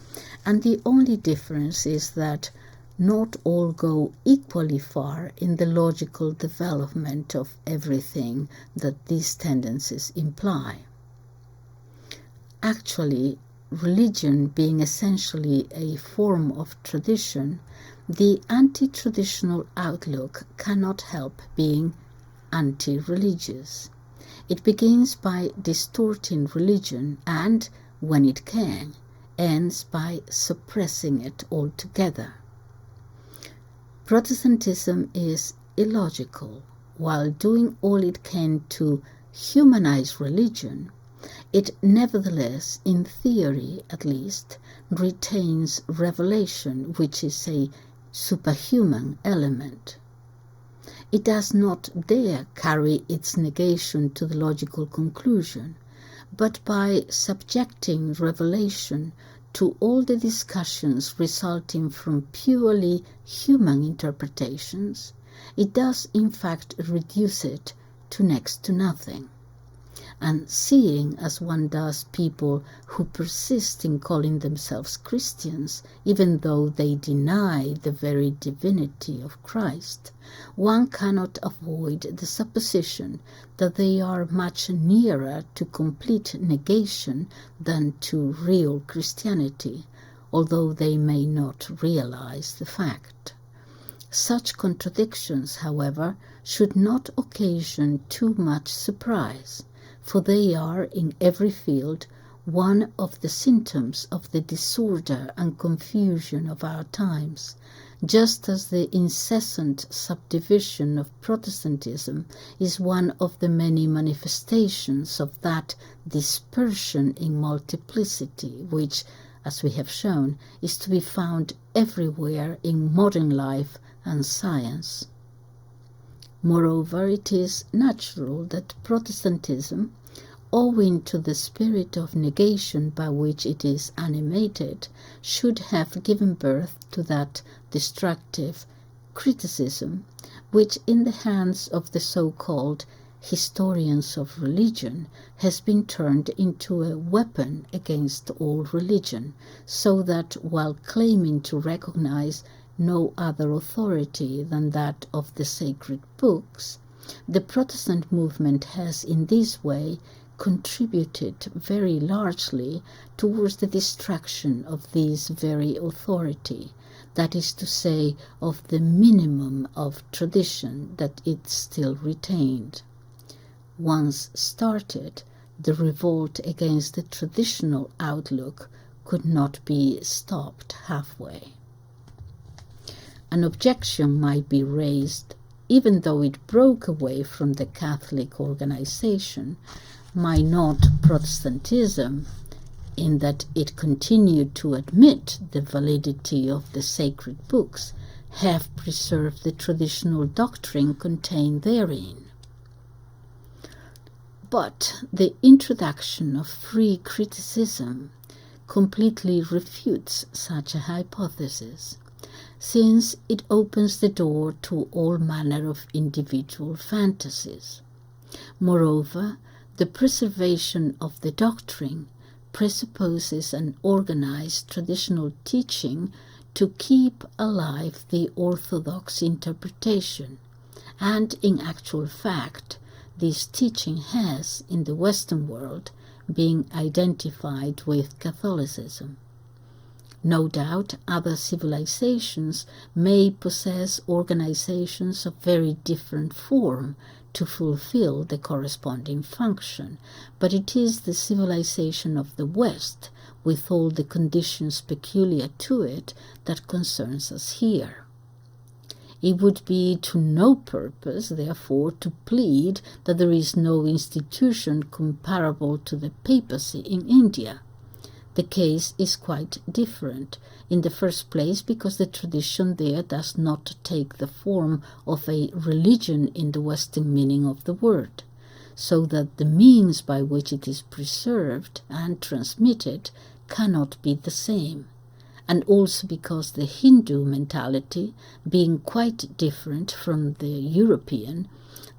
and the only difference is that not all go equally far in the logical development of everything that these tendencies imply. Actually, religion being essentially a form of tradition, the anti-traditional outlook cannot help being anti-religious. It begins by distorting religion and, when it can, ends by suppressing it altogether. Protestantism is illogical. While doing all it can to humanize religion, it nevertheless, in theory at least, retains revelation, which is a superhuman element. It does not dare carry its negation to the logical conclusion, but by subjecting revelation to all the discussions resulting from purely human interpretations, it does in fact reduce it to next to nothing. And seeing, as one does, people who persist in calling themselves Christians, even though they deny the very divinity of Christ, one cannot avoid the supposition that they are much nearer to complete negation than to real Christianity, although they may not realize the fact. Such contradictions, however, should not occasion too much surprise, for they are, in every field, one of the symptoms of the disorder and confusion of our times, just as the incessant subdivision of Protestantism is one of the many manifestations of that dispersion in multiplicity which, as we have shown, is to be found everywhere in modern life and science. Moreover, it is natural that Protestantism, owing to the spirit of negation by which it is animated, should have given birth to that destructive criticism which in the hands of the so-called historians of religion has been turned into a weapon against all religion, so that while claiming to recognize no other authority than that of the sacred books, the Protestant movement has in this way contributed very largely towards the destruction of this very authority, that is to say, of the minimum of tradition that it still retained. Once started, the revolt against the traditional outlook could not be stopped halfway. An objection might be raised, even though it broke away from the Catholic organization, might not Protestantism, in that it continued to admit the validity of the sacred books, have preserved the traditional doctrine contained therein. But the introduction of free criticism completely refutes such a hypothesis, since it opens the door to all manner of individual fantasies. Moreover, the preservation of the doctrine presupposes an organized traditional teaching to keep alive the orthodox interpretation, and in actual fact, this teaching has, in the Western world, been identified with Catholicism. No doubt other civilizations may possess organizations of very different form to fulfill the corresponding function, but it is the civilization of the West, with all the conditions peculiar to it, that concerns us here. It would be to no purpose, therefore, to plead that there is no institution comparable to the papacy in India. The case is quite different, in the first place because the tradition there does not take the form of a religion in the Western meaning of the word, so that the means by which it is preserved and transmitted cannot be the same, and also because the Hindu mentality, being quite different from the European,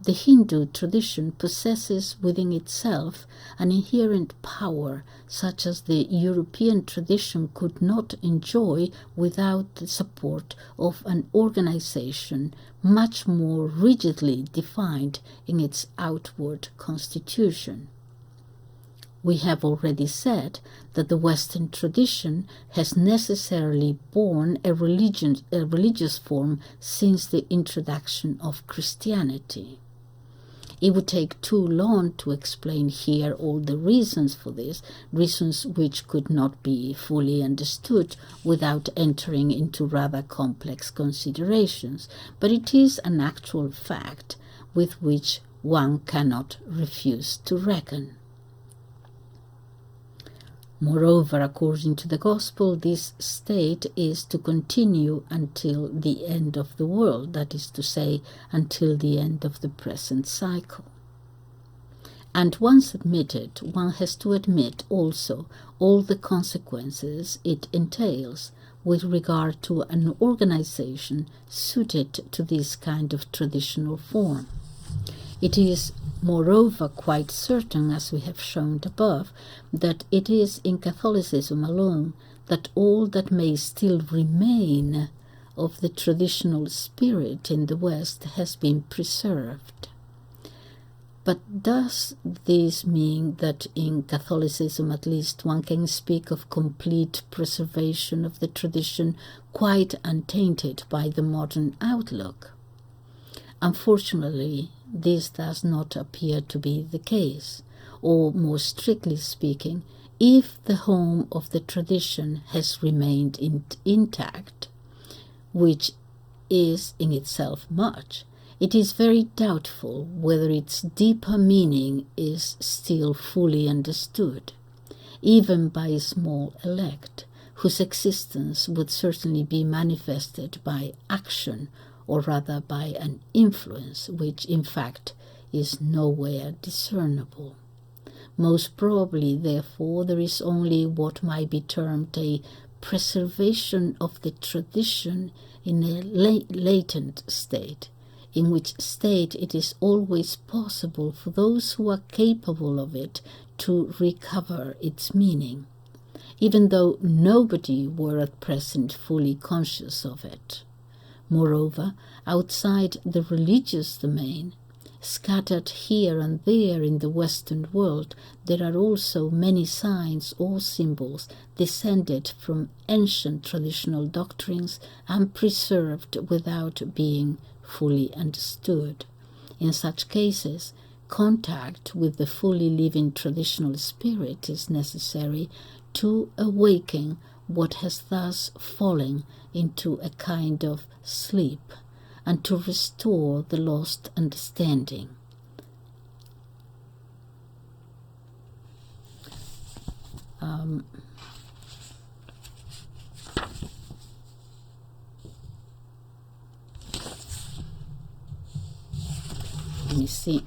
the Hindu tradition possesses within itself an inherent power such as the European tradition could not enjoy without the support of an organization much more rigidly defined in its outward constitution. We have already said that the Western tradition has necessarily borne a religious form since the introduction of Christianity. It would take too long to explain here all the reasons for this, reasons which could not be fully understood without entering into rather complex considerations, but it is an actual fact with which one cannot refuse to reckon. Moreover, according to the Gospel, this state is to continue until the end of the world, that is to say, until the end of the present cycle. And once admitted, one has to admit also all the consequences it entails with regard to an organization suited to this kind of traditional form. It is moreover quite certain, as we have shown above, that it is in Catholicism alone that all that may still remain of the traditional spirit in the West has been preserved. But does this mean that in Catholicism at least one can speak of complete preservation of the tradition quite untainted by the modern outlook? Unfortunately, this does not appear to be the case, or more strictly speaking, if the home of the tradition has remained intact, which is in itself much, it is very doubtful whether its deeper meaning is still fully understood, even by a small elect, whose existence would certainly be manifested by action, or rather by an influence which in fact is nowhere discernible. Most probably, therefore, there is only what might be termed a preservation of the tradition in a latent state, in which state it is always possible for those who are capable of it to recover its meaning, even though nobody were at present fully conscious of it. Moreover, outside the religious domain, scattered here and there in the Western world, there are also many signs or symbols descended from ancient traditional doctrines and preserved without being fully understood. In such cases, contact with the fully living traditional spirit is necessary to awaken what has thus fallen into a kind of sleep, and to restore the lost understanding. Let me see.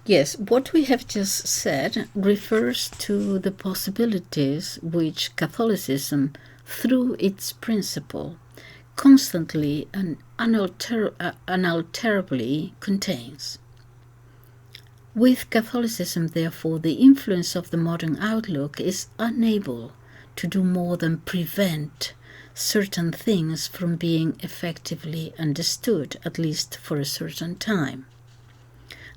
Yes, what we have just said refers to the possibilities which Catholicism, through its principle, constantly and unalterably contains. With Catholicism, therefore, the influence of the modern outlook is unable to do more than prevent certain things from being effectively understood, at least for a certain time.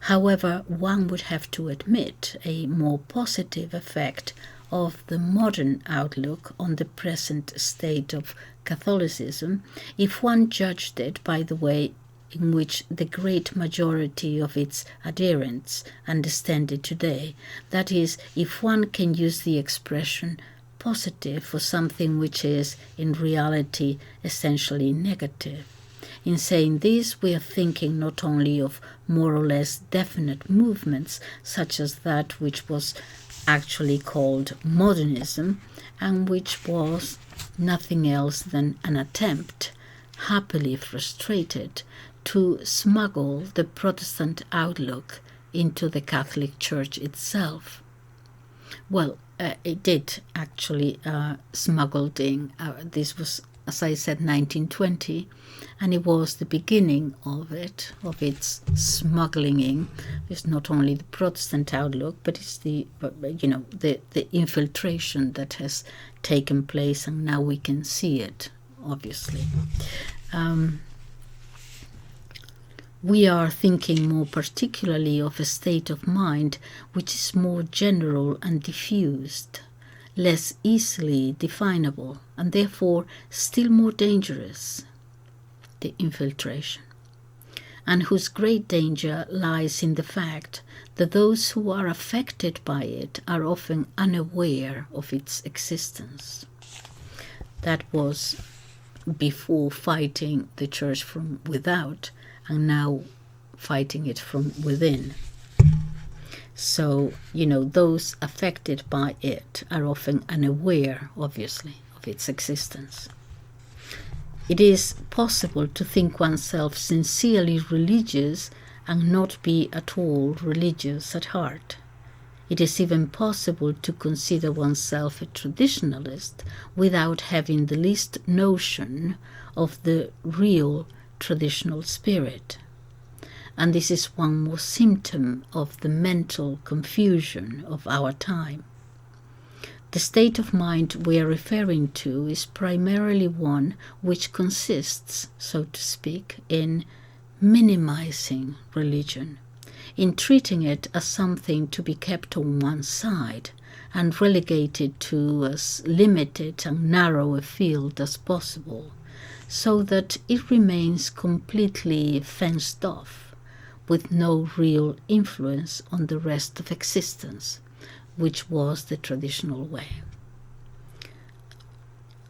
However, one would have to admit a more positive effect of the modern outlook on the present state of Catholicism if one judged it by the way in which the great majority of its adherents understand it today. That is, if one can use the expression positive for something which is in reality essentially negative. In saying this, we are thinking not only of more or less definite movements, such as that which was actually called modernism, and which was nothing else than an attempt, happily frustrated, to smuggle the Protestant outlook into the Catholic Church itself. Well, it did actually smuggled in. This was, as I said, 1920, and it was the beginning of it, of its smuggling in. It's not only the Protestant outlook, but it's the infiltration that has taken place, and now we can see it, obviously. We are thinking more particularly of a state of mind which is more general and diffused, less easily definable, and therefore still more dangerous, the infiltration, and whose great danger lies in the fact that those who are affected by it are often unaware of its existence. That was before fighting the church from without, and now fighting it from within. So, those affected by it are often unaware, obviously, of its existence. It is possible to think oneself sincerely religious and not be at all religious at heart. It is even possible to consider oneself a traditionalist without having the least notion of the real traditional spirit. And this is one more symptom of the mental confusion of our time. The state of mind we are referring to is primarily one which consists, so to speak, in minimizing religion, in treating it as something to be kept on one side and relegated to as limited and narrow a field as possible, so that it remains completely fenced off, with no real influence on the rest of existence, which was the traditional way.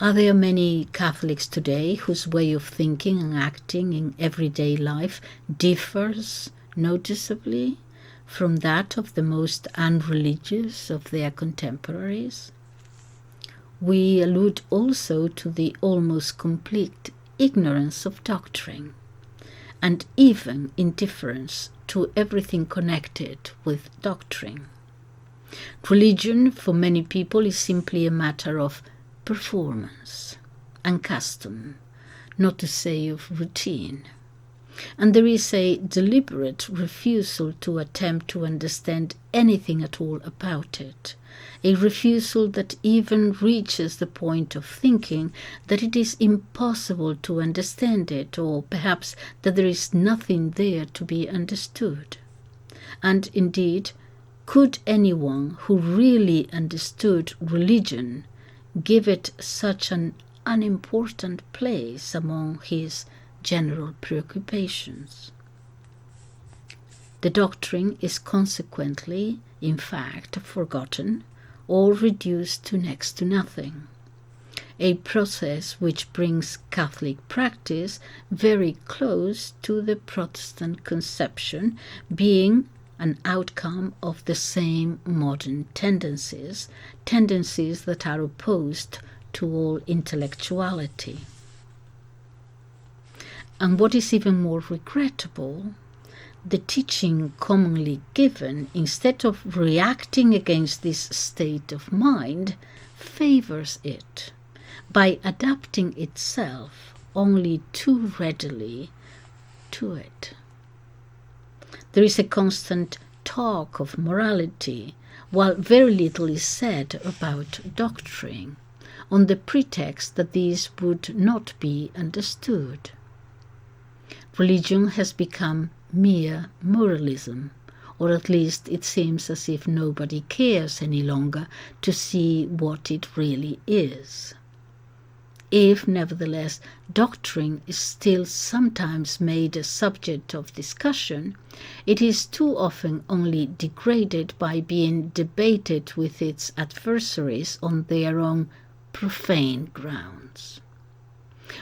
Are there many Catholics today whose way of thinking and acting in everyday life differs noticeably from that of the most unreligious of their contemporaries? We allude also to the almost complete ignorance of doctrine, and even indifference to everything connected with doctrine. Religion, for many people, is simply a matter of performance and custom, not to say of routine. And there is a deliberate refusal to attempt to understand anything at all about it, a refusal that even reaches the point of thinking that it is impossible to understand it, or perhaps that there is nothing there to be understood. And indeed, could anyone who really understood religion give it such an unimportant place among his general preoccupations? The doctrine is consequently, in fact, forgotten or reduced to next to nothing, a process which brings Catholic practice very close to the Protestant conception, being an outcome of the same modern tendencies that are opposed to all intellectuality. And what is even more regrettable, the teaching commonly given, instead of reacting against this state of mind, favors it by adapting itself only too readily to it. There is a constant talk of morality, while very little is said about doctrine, on the pretext that these would not be understood. Religion has become mere moralism, or at least it seems as if nobody cares any longer to see what it really is. If, nevertheless, doctrine is still sometimes made a subject of discussion, it is too often only degraded by being debated with its adversaries on their own profane grounds,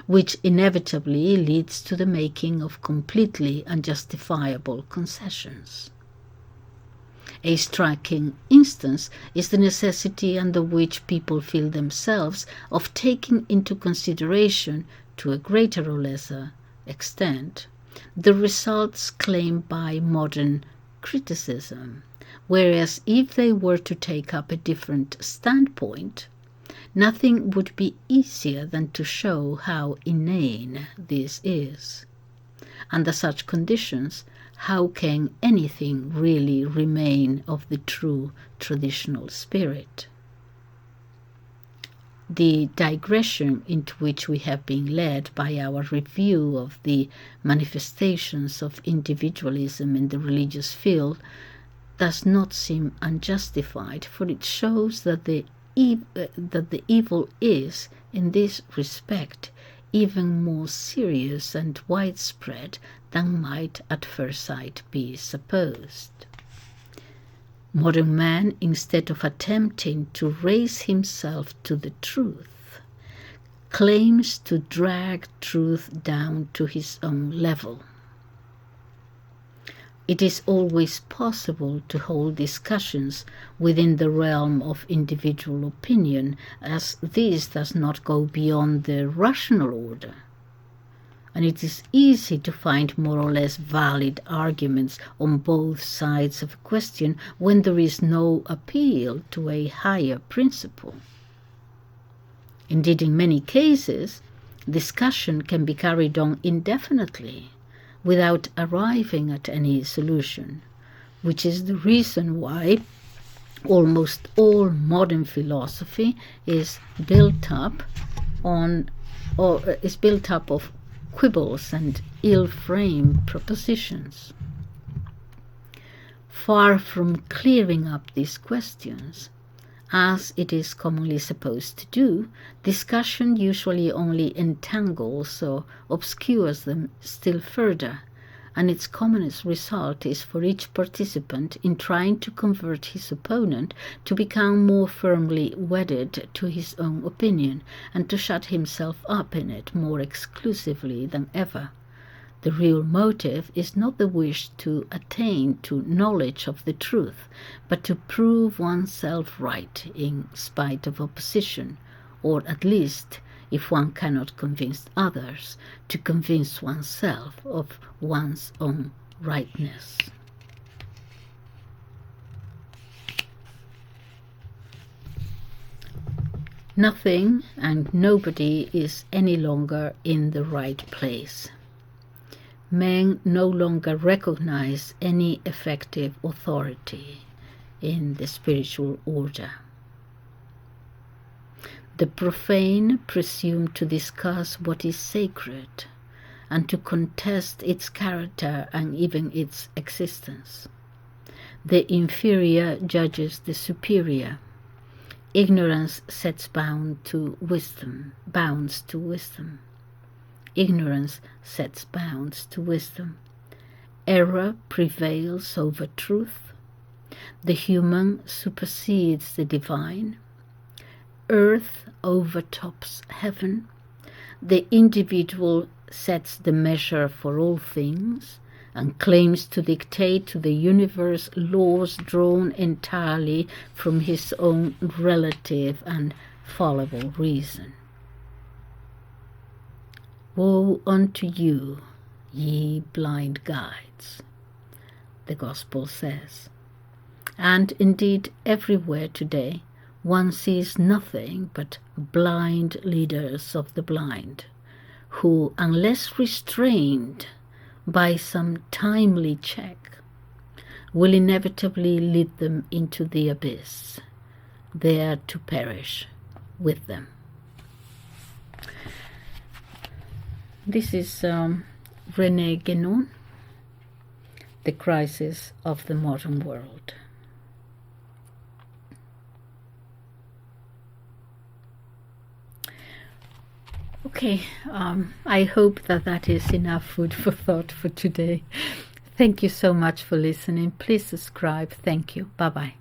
which inevitably leads to the making of completely unjustifiable concessions. A striking instance is the necessity under which people feel themselves of taking into consideration, to a greater or lesser extent, the results claimed by modern criticism, whereas if they were to take up a different standpoint, nothing would be easier than to show how inane this is. Under such conditions, how can anything really remain of the true traditional spirit? The digression into which we have been led by our review of the manifestations of individualism in the religious field does not seem unjustified, for it shows that the evil is, in this respect, even more serious and widespread than might at first sight be supposed. Modern man, instead of attempting to raise himself to the truth, claims to drag truth down to his own level. It is always possible to hold discussions within the realm of individual opinion, as this does not go beyond the rational order. And it is easy to find more or less valid arguments on both sides of a question when there is no appeal to a higher principle. Indeed, in many cases, discussion can be carried on indefinitely, without arriving at any solution, which is the reason why almost all modern philosophy is built up of quibbles and ill-framed propositions. Far from clearing up these questions, as it is commonly supposed to do, discussion usually only entangles or obscures them still further, and its commonest result is for each participant in trying to convert his opponent to become more firmly wedded to his own opinion and to shut himself up in it more exclusively than ever. The real motive is not the wish to attain to knowledge of the truth, but to prove oneself right in spite of opposition, or at least, if one cannot convince others, to convince oneself of one's own rightness. Nothing and nobody is any longer in the right place. Men no longer recognize any effective authority in the spiritual order. The profane presume to discuss what is sacred and to contest its character and even its existence. The inferior judges the superior. Ignorance sets bounds to wisdom. Ignorance sets bounds to wisdom. Error prevails over truth. The human supersedes the divine. Earth overtops heaven. The individual sets the measure for all things and claims to dictate to the universe laws drawn entirely from his own relative and fallible reason. Woe unto you, ye blind guides, the Gospel says. And indeed everywhere today one sees nothing but blind leaders of the blind, who, unless restrained by some timely check, will inevitably lead them into the abyss, there to perish with them. This is Andre Guenon, The Crisis of the Modern World. Okay, I hope that is enough food for thought for today. Thank you so much for listening. Please subscribe. Thank you. Bye-bye.